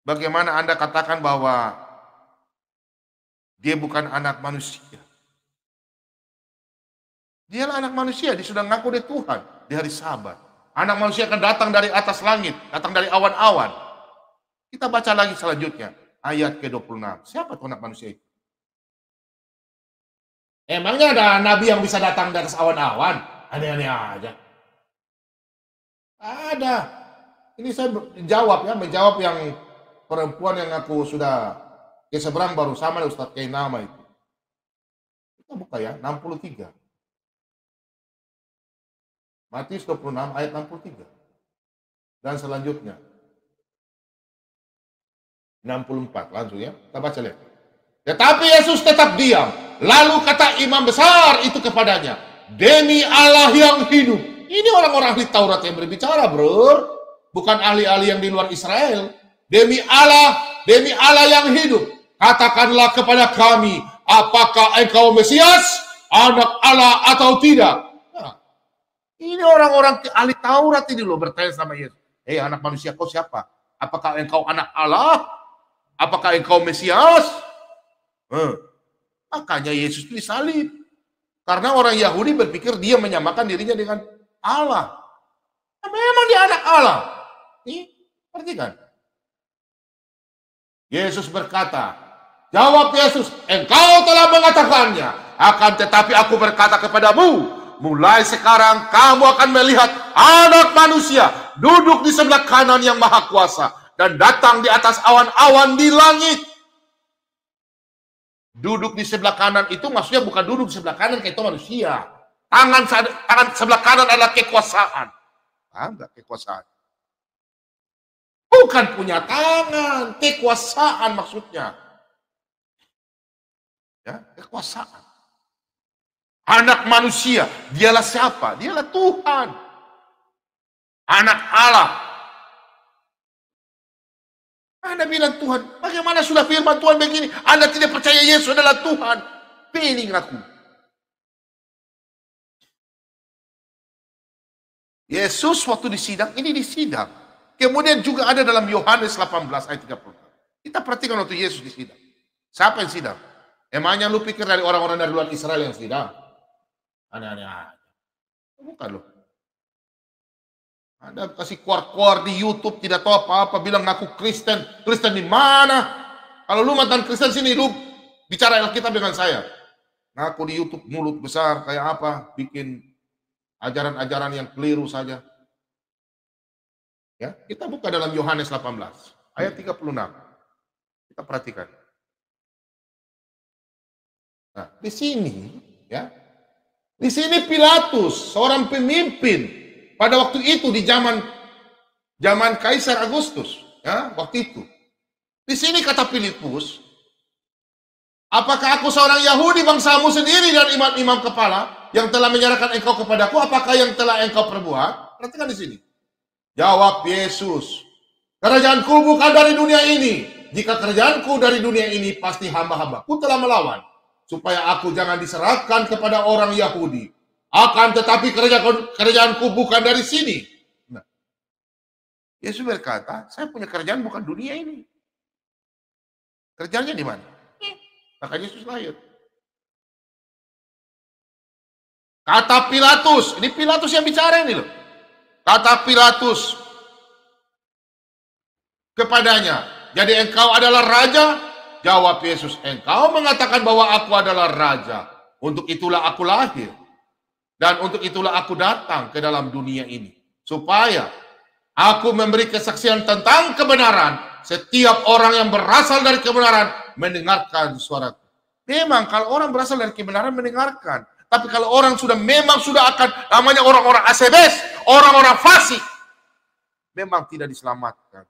Bagaimana Anda katakan bahwa Dia bukan anak manusia. Dialah anak manusia, dia sudah ngaku dia Tuhan di hari Sabat. Anak manusia akan datang dari atas langit, datang dari awan-awan. Kita baca lagi selanjutnya, ayat ke-26. Siapa tuh anak manusia itu? Emangnya ada nabi yang bisa datang dari atas awan-awan? Aneh-aneh aja. Ada. Ini saya jawab ya, menjawab yang perempuan yang aku sudah ke seberang baru sama Ustaz Kainama itu. Kita buka ya, 63. Matius 26 ayat 63. Dan selanjutnya 64 langsung ya. Kita baca lihat. Tetapi Yesus tetap diam. Lalu kata imam besar itu kepadanya, demi Allah yang hidup. Ini orang-orang ahli Taurat yang berbicara, bro. Bukan ahli-ahli yang di luar Israel. Demi Allah yang hidup. Katakanlah kepada kami, apakah engkau Mesias, anak Allah atau tidak? Nah, ini orang-orang ahli Taurat ini loh bertanya sama Yesus. Hei anak manusia, kau siapa? Apakah engkau anak Allah? Apakah engkau Mesias? Makanya Yesus disalib. Karena orang Yahudi berpikir dia menyamakan dirinya dengan Allah. Nah, memang dia anak Allah. Nih, perhatikan. Yesus berkata, jawab Yesus, engkau telah mengatakannya. Akan tetapi aku berkata kepadamu, mulai sekarang kamu akan melihat anak manusia duduk di sebelah kanan yang maha kuasa dan datang di atas awan-awan di langit. Duduk di sebelah kanan itu maksudnya bukan duduk di sebelah kanan kayak itu manusia. Tangan sebelah kanan adalah kekuasaan. Enggak kekuasaan. Bukan punya tangan, kekuasaan maksudnya. Ya, kekuasaan. Anak manusia, dialah siapa? Dialah Tuhan. Anak Allah. Anda bilang Tuhan, bagaimana sudah firman Tuhan begini? Anda tidak percaya Yesus adalah Tuhan. Feeling aku. Yesus waktu disidang, ini disidang. Kemudian juga ada dalam Yohanes 18 ayat 30. Kita perhatikan waktu Yesus disidang. Siapa yang sidang? Emangnya lu pikir dari orang-orang dari luar Israel yang sidang? Aneh-aneh aja. Bukan loh. Anda kasih keluar-keluar di YouTube tidak tahu apa-apa, bilang ngaku Kristen. Kristen di mana? Kalau lu mantan Kristen sini, lu bicara Alkitab dengan saya. Ngaku di YouTube mulut besar kayak apa, bikin ajaran-ajaran yang keliru saja. Ya, kita buka dalam Yohanes 18 ayat 36. Kita perhatikan. Nah, di sini ya. Di sini Pilatus, seorang pemimpin pada waktu itu di zaman Kaisar Agustus, ya, waktu itu. Di sini kata Filipus, apakah aku seorang Yahudi bangsamu sendiri dan imam-imam kepala yang telah menyerahkan engkau kepadaku, apakah yang telah engkau perbuat? Perhatikan di sini. Jawab Yesus, kerajaanku bukan dari dunia ini. Jika kerajaanku dari dunia ini, pasti hamba-hambaku telah melawan, supaya aku jangan diserahkan kepada orang Yahudi. Akan tetapi kerajaanku bukan dari sini. Nah, Yesus berkata, saya punya kerajaan bukan dunia ini. Kerjaannya di mana? Maka Yesus lahir. Kata Pilatus, ini Pilatus yang bicara ini loh. Kata Pilatus kepadanya, jadi engkau adalah raja? Jawab Yesus, engkau mengatakan bahwa aku adalah raja. Untuk itulah aku lahir. Dan untuk itulah aku datang ke dalam dunia ini. Supaya aku memberi kesaksian tentang kebenaran. Setiap orang yang berasal dari kebenaran mendengarkan suaraku. Memang kalau orang berasal dari kebenaran mendengarkan. Tapi kalau orang memang sudah akan, namanya orang-orang asebes, orang-orang fasik, memang tidak diselamatkan.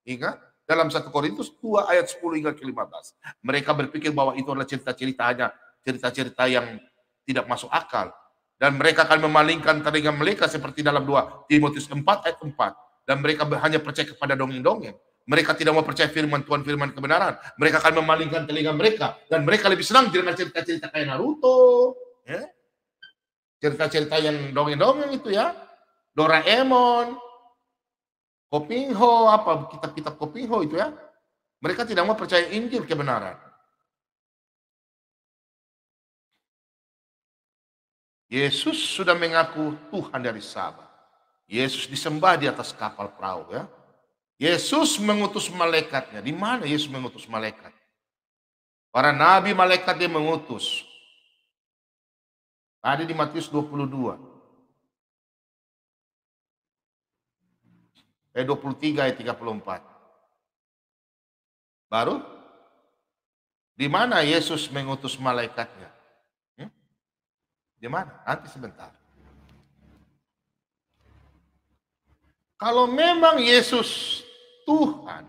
Ingat, dalam 1 Korintus 2 ayat 10 hingga ke-15. Mereka berpikir bahwa itu adalah cerita-cerita yang tidak masuk akal. Dan mereka akan memalingkan telinga mereka seperti dalam 2 Timotius 4 ayat 4. Dan mereka hanya percaya kepada dongeng-dongeng. Mereka tidak mau percaya firman Tuhan, firman kebenaran. Mereka akan memalingkan telinga mereka. Dan mereka lebih senang dengan cerita-cerita kayak Naruto. Ya? Cerita-cerita yang dongeng-dongeng itu ya. Doraemon. Kopingho, apa kitab-kitab Kopingho itu ya. Mereka tidak mau percaya Injil kebenaran. Yesus sudah mengaku Tuhan dari Sabah. Yesus disembah di atas kapal perahu ya. Yesus mengutus malaikatnya. Di mana Yesus mengutus malaikat? Para nabi malaikat dia mengutus. Ada di Matius 22. 23 ayat 34. Baru di mana Yesus mengutus malaikatnya? Di mana? Nanti sebentar. Kalau memang Yesus Tuhan,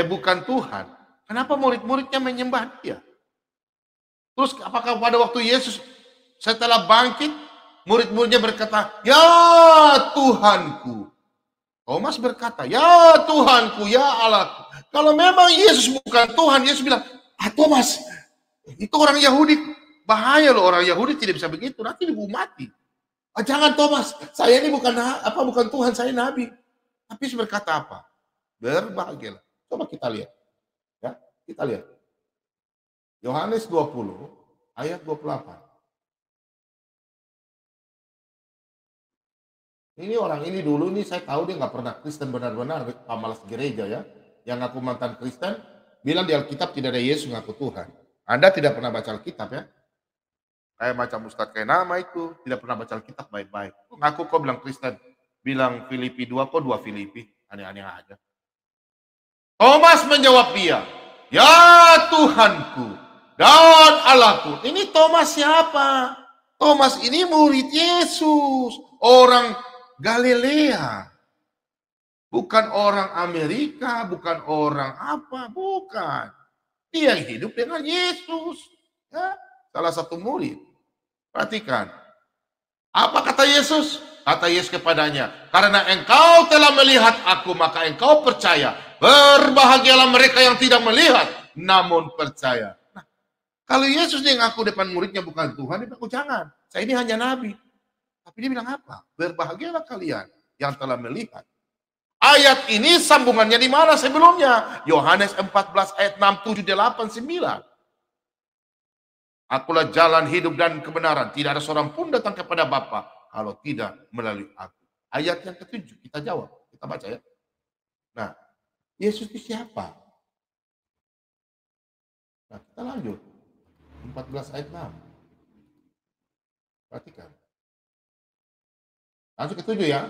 bukan Tuhan, kenapa murid-muridnya menyembah dia? Terus apakah pada waktu Yesus setelah bangkit, murid-muridnya berkata, "Ya Tuhanku." Thomas berkata, "Ya Tuhanku, ya Allahku." Kalau memang Yesus bukan Tuhan, Yesus bilang, Thomas, itu orang Yahudi. Bahaya loh, orang Yahudi tidak bisa begitu, nanti dihukum mati. Jangan Thomas, saya ini bukan Tuhan, saya nabi. Tapi Yesus berkata apa? Berbahagialah. Coba kita lihat. Ya, kita lihat. Yohanes 20 ayat 28. Ini orang ini dulu nih saya tahu dia nggak pernah Kristen benar-benar, pamalas gereja ya. Yang ngaku mantan Kristen bilang di Alkitab tidak ada Yesus ngaku Tuhan. Anda tidak pernah baca Alkitab ya? Kayak macam Ustadz kayak nama itu, tidak pernah baca Alkitab baik-baik. Ngaku kok bilang Kristen, bilang Filipi 2 kok 2 Filipi, aneh-aneh aja. Thomas menjawab dia, "Ya Tuhanku dan Allahku." Ini Thomas siapa? Thomas ini murid Yesus, orang Galilea. Bukan orang Amerika, bukan orang apa, bukan. Dia yang hidup dengan Yesus. Ya, salah satu murid. Perhatikan. Apa kata Yesus? Kata Yesus kepadanya, "Karena engkau telah melihat aku, maka engkau percaya. Berbahagialah mereka yang tidak melihat, namun percaya." Nah, kalau Yesus dia ngaku depan muridnya bukan Tuhan, dia bilang, "Jangan, saya ini hanya nabi." Tapi dia bilang apa? Berbahagialah kalian yang telah melihat. Ayat ini sambungannya di mana sebelumnya? Yohanes 14 ayat 6, 7, 8, 9. "Akulah jalan, hidup, dan kebenaran. Tidak ada seorang pun datang kepada Bapa kalau tidak melalui aku." Ayat yang ke-7 kita jawab, kita baca ya. Nah, Yesus itu siapa? Nah, kita lanjut. 14 ayat 6. Perhatikan. Langsung ke-7 ya.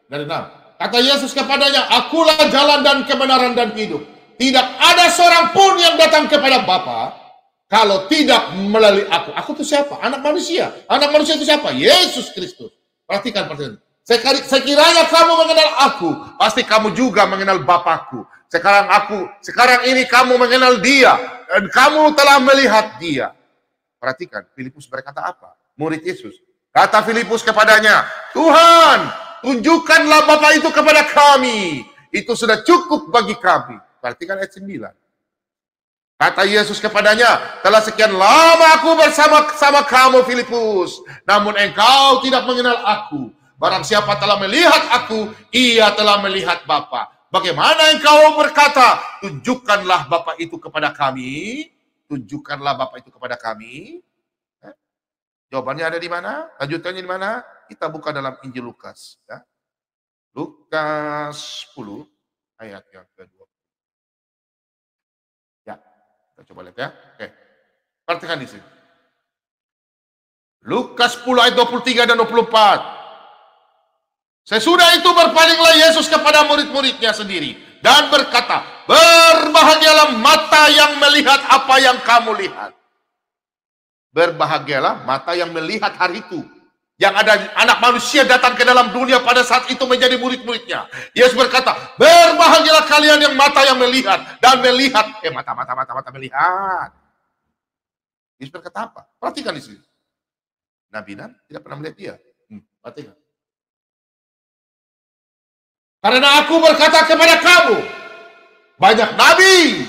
Dari 6. Kata Yesus kepadanya, "Akulah jalan dan kebenaran dan hidup. Tidak ada seorang pun yang datang kepada Bapa kalau tidak melalui aku." Aku itu siapa? Anak manusia. Anak manusia itu siapa? Yesus Kristus. Perhatikan. Sekiranya kamu mengenal aku, pasti kamu juga mengenal Bapakku. Sekarang ini kamu mengenal dia, dan kamu telah melihat dia. Perhatikan, Filipus berkata apa? Murid Yesus. Kata Filipus kepadanya, "Tuhan, tunjukkanlah Bapa itu kepada kami. Itu sudah cukup bagi kami." Perhatikan ayat 9. Kata Yesus kepadanya, "Telah sekian lama aku bersama kamu, Filipus, namun engkau tidak mengenal aku. Barang siapa telah melihat aku, ia telah melihat Bapa. Bagaimana engkau berkata, tunjukkanlah Bapa itu kepada kami? Tunjukkanlah Bapa itu kepada kami." Jawabannya ada di mana? Lanjutannya di mana? Kita buka dalam Injil Lukas. Ya. Lukas 10 ayat yang ke-20. Ya, kita coba lihat ya. Oke. Perhatikan di sini. Lukas 10 ayat 23 dan 24. Sesudah itu berpalinglah Yesus kepada murid-muridnya sendiri dan berkata, "Berbahagialah mata yang melihat apa yang kamu lihat." Berbahagialah mata yang melihat hari itu. Yang ada anak manusia datang ke dalam dunia pada saat itu menjadi murid-muridnya. Yesus berkata, "Berbahagialah kalian yang mata yang melihat dan melihat." Mata melihat. Yesus berkata apa? Perhatikan di sini. Nabi tidak pernah melihat dia. Perhatikan. "Karena aku berkata kepada kamu, banyak nabi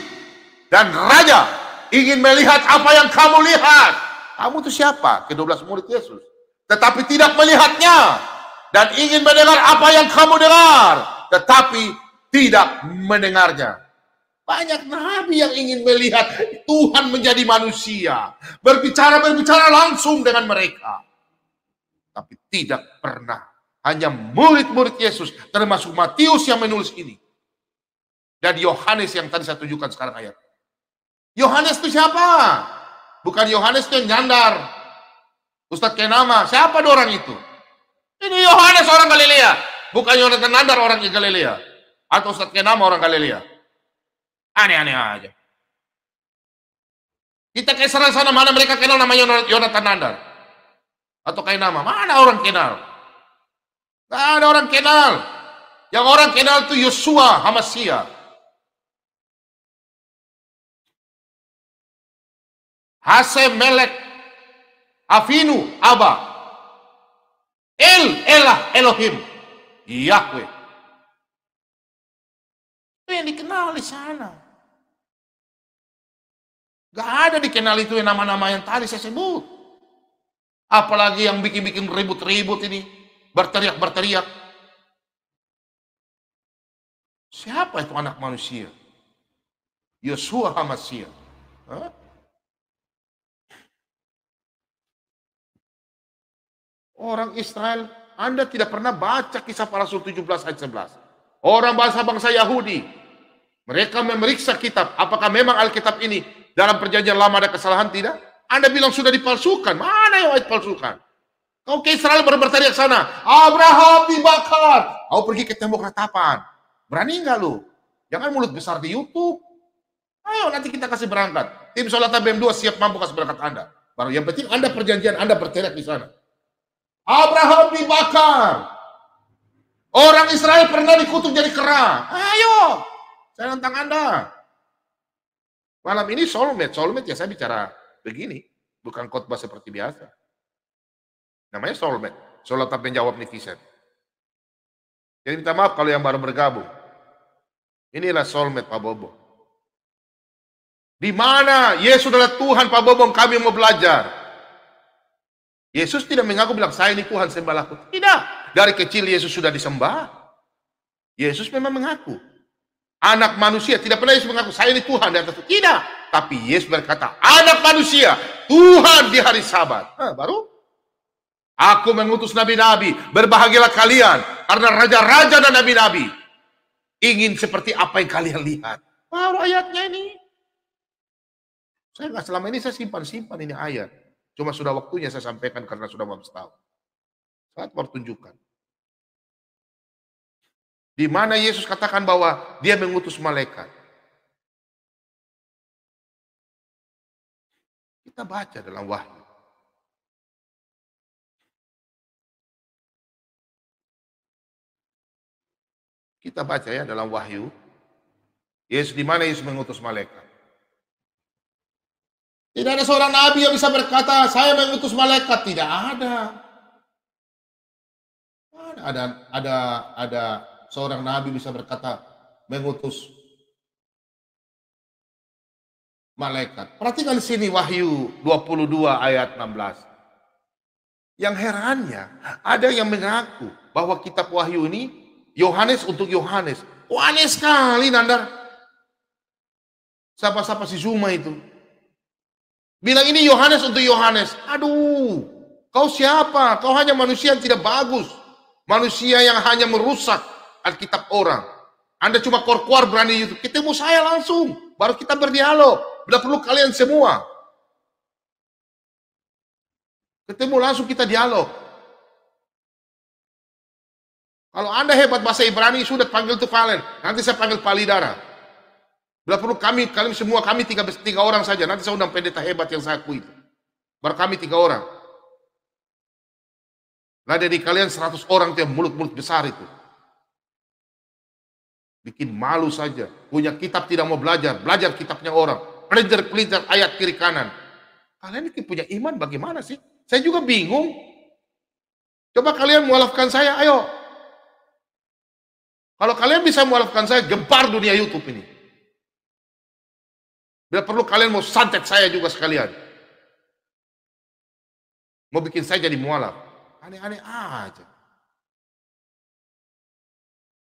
dan raja ingin melihat apa yang kamu lihat." Kamu itu siapa? Ke-12 murid Yesus. Tetapi tidak melihatnya. Dan ingin mendengar apa yang kamu dengar. Tetapi tidak mendengarnya. Banyak nabi yang ingin melihat Tuhan menjadi manusia. Berbicara langsung dengan mereka. Tapi tidak pernah. Hanya murid-murid Yesus, termasuk Matius yang menulis ini. Dan Yohanes yang tadi saya tunjukkan sekarang ayat. Yohanes itu siapa? Bukan Yohanes itu yang nyandar. Ustadz Kenama, siapa orang itu? Ini Yohanes orang Galilea. Bukan Yohanes Nandar orang Galilea. Atau Ustadz Kenama orang Galilea. Aneh-aneh aja. Kita ke sana mana mereka kenal namanya Yonatan Nandar. Atau Kenama, mana orang kenal? Tidak ada orang kenal. Yang orang kenal itu Yosua Hamasia. Hasem Melek Avinu Abba. Elah Elohim Yahweh. Itu yang dikenal di sana. Gak ada dikenal itu yang nama-nama yang tadi saya sebut. Apalagi yang bikin-bikin ribut-ribut ini. Berteriak-berteriak. Siapa itu anak manusia? Yosua Hamasia. Orang Israel, Anda tidak pernah baca kisah para rasul 17 ayat 11. Orang bangsa Yahudi, mereka memeriksa kitab. Apakah memang Alkitab ini dalam perjanjian lama ada kesalahan? Tidak. Anda bilang sudah dipalsukan. Mana yang dipalsukan? Kau ke Israel berteriak sana, Abraham dibakar. Kau pergi ke tembok ratapan. Berani nggak lu? Jangan mulut besar di YouTube. Ayo nanti kita kasih berangkat. Tim Solata BM2 siap mampu kasih berangkat Anda. Baru yang penting Anda perjanjian, Anda berteriak di sana. Abraham dibakar. Orang Israel pernah dikutuk jadi kera. Ayo, saya nantang Anda. Malam ini soulmate ya saya bicara begini, bukan khotbah seperti biasa. Namanya soulmate. Solata menjawab netizen. Jadi minta maaf kalau yang baru bergabung. Inilah soulmate Pak Bobo. Di mana Yesus adalah Tuhan Pak Bobo, kami mau belajar. Yesus tidak mengaku bilang, saya ini Tuhan sembahlah aku. Tidak. Dari kecil Yesus sudah disembah. Yesus memang mengaku. Anak manusia, tidak pernah Yesus mengaku, saya ini Tuhan di atas itu. Tidak. Tapi Yesus berkata, anak manusia, Tuhan di hari Sabat. Baru? Aku mengutus nabi-nabi, berbahagialah kalian. Karena raja-raja dan nabi-nabi ingin seperti apa yang kalian lihat. Baru ayatnya ini. Saya nggak selama ini saya simpan-simpan ini ayat. Cuma sudah waktunya saya sampaikan karena sudah mau tahu. Saat baru tunjukkan. Di mana Yesus katakan bahwa dia mengutus malaikat. Kita baca dalam Wahyu. Kita baca ya dalam Wahyu. Yesus di mana Yesus mengutus malaikat. Tidak ada seorang nabi yang bisa berkata, saya mengutus malaikat. Tidak ada. Ada seorang nabi bisa berkata, mengutus malaikat. Perhatikan di sini Wahyu 22 ayat 16. Yang herannya, ada yang mengaku bahwa kitab Wahyu ini, Yohanes untuk Yohanes. Aneh sekali, Nandar. Siapa-siapa si Zuma itu? Bilang ini Yohanes untuk Yohanes. Aduh, kau siapa? Kau hanya manusia yang tidak bagus. Manusia yang hanya merusak Alkitab orang. Anda cuma kor-kor berani itu. Ketemu saya langsung. Baru kita berdialog. Bila perlu kalian semua. Ketemu langsung kita dialog. Kalau Anda hebat bahasa Ibrani, sudah panggil tuh Valen. Nanti saya panggil Palidara. Bila perlu kalian semua, kami tiga orang saja. Nanti saya undang pendeta hebat yang saya akui itu. Baru kami 3 orang. Nah dari kalian 100 orang itu yang mulut-mulut besar itu. Bikin malu saja. Punya kitab tidak mau belajar. Belajar kitabnya orang. Pelintir-pelintir ayat kiri kanan. Kalian ini punya iman bagaimana sih? Saya juga bingung. Coba kalian mualafkan saya, ayo. Kalau kalian bisa mualafkan saya, gempar dunia YouTube ini. Bila perlu kalian mau santet saya juga sekalian. Mau bikin saya jadi mualaf. Aneh-aneh aja.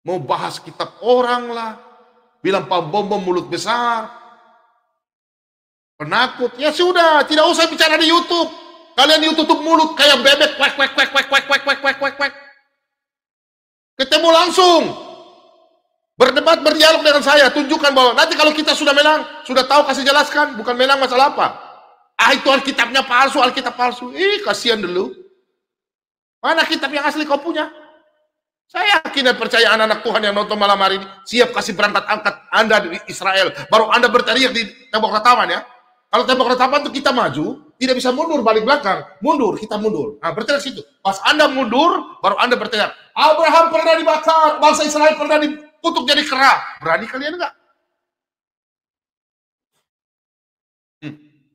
Mau bahas kitab orang lah. Bilang Pak Bobo mulut besar. Penakut. Ya sudah, tidak usah bicara di YouTube. Kalian ditutup mulut kayak bebek, kwek kwek kwek kwek kwek kwek kwek kwek kwek kwek. Ketemu langsung. Berdebat, berdialog dengan saya, tunjukkan bahwa nanti kalau kita sudah menang, sudah tahu kasih jelaskan, bukan menang masalah apa. Itu Alkitabnya palsu, Alkitab palsu. Kasihan dulu. Mana kitab yang asli kau punya? Saya yakin dan percaya anak-anak Tuhan yang nonton malam hari ini siap kasih berangkat angkat Anda di Israel. Baru Anda berteriak di tembok ratapan ya. Kalau tembok ratapan itu kita maju, tidak bisa mundur balik belakang. Mundur, kita mundur. Nah, berteriak situ. Pas Anda mundur, baru Anda berteriak. Abraham pernah dibakar, bangsa Israel pernah dikutuk jadi kera. Berani kalian enggak?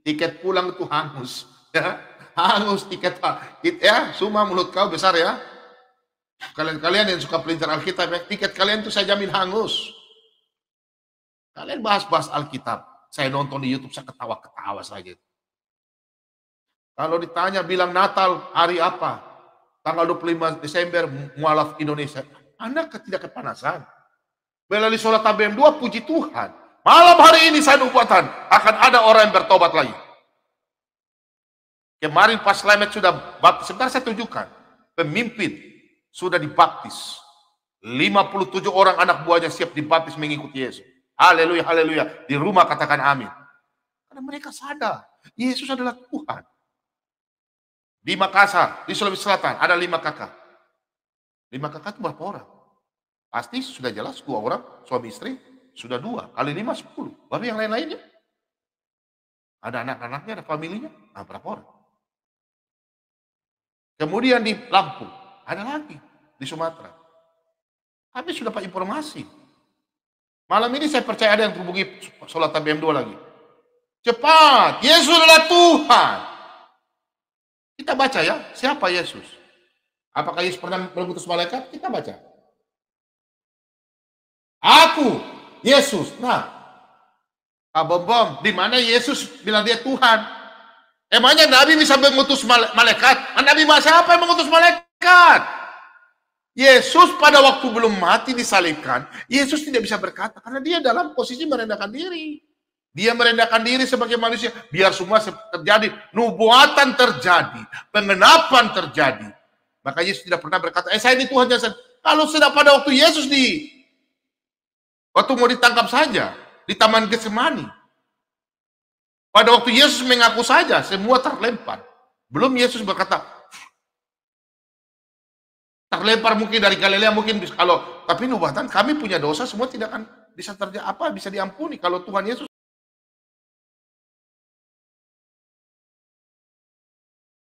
Tiket pulang itu hangus. Ya. Hangus tiket. Ya, semua mulut kau besar ya. Kalian yang suka pelintir Alkitab, ya, tiket kalian itu saya jamin hangus. Kalian bahas-bahas Alkitab. Saya nonton di YouTube, saya ketawa-ketawa saja. Kalau ditanya bilang Natal hari apa? Tanggal 25 Desember, mualaf Indonesia. Anda tidak kepanasan. Melalui sholat TBM 2, puji Tuhan. Malam hari ini saya nubuatan, akan ada orang yang bertobat lagi. Kemarin pas Slamet sudah baptis, sebentar saya tunjukkan. Pemimpin sudah dibaptis. 57 orang anak buahnya siap dibaptis mengikuti Yesus. Haleluya, haleluya. Di rumah katakan amin. Karena mereka sadar, Yesus adalah Tuhan. Di Makassar, di Sulawesi Selatan, ada 5 kakak. 5 kakak itu berapa orang? Pasti sudah jelas 2 orang, suami istri, sudah 2. Kali 5, 10. Baru yang lain-lainnya. Ada anak-anaknya, ada familinya. Nah, berapa orang? Kemudian di Lampung, ada lagi. Di Sumatera. Kami sudah dapat informasi. Malam ini saya percaya ada yang hubungi sholat TBM 2 lagi. Cepat, Yesus adalah Tuhan. Kita baca ya, siapa Yesus? Apakah Yesus pernah mengutus malaikat? Kita baca. Aku, Yesus. Nah, bom, di mana Yesus bilang dia Tuhan? Emangnya Nabi bisa mengutus malaikat? Nabi siapa yang mengutus malaikat? Yesus pada waktu belum mati disalibkan, Yesus tidak bisa berkata karena dia dalam posisi merendahkan diri. Dia merendahkan diri sebagai manusia biar semua terjadi, nubuatan terjadi, pengenapan terjadi. Maka Yesus tidak pernah berkata, saya ini Tuhan jasa. Kalau sudah pada waktu Yesus waktu mau ditangkap saja di Taman Getsemani. Pada waktu Yesus mengaku saja, semua terlempar. Belum Yesus berkata, terlempar mungkin dari Galilea mungkin kalau tapi nubuatan kami punya dosa semua tidak akan bisa terjadi bisa diampuni kalau Tuhan Yesus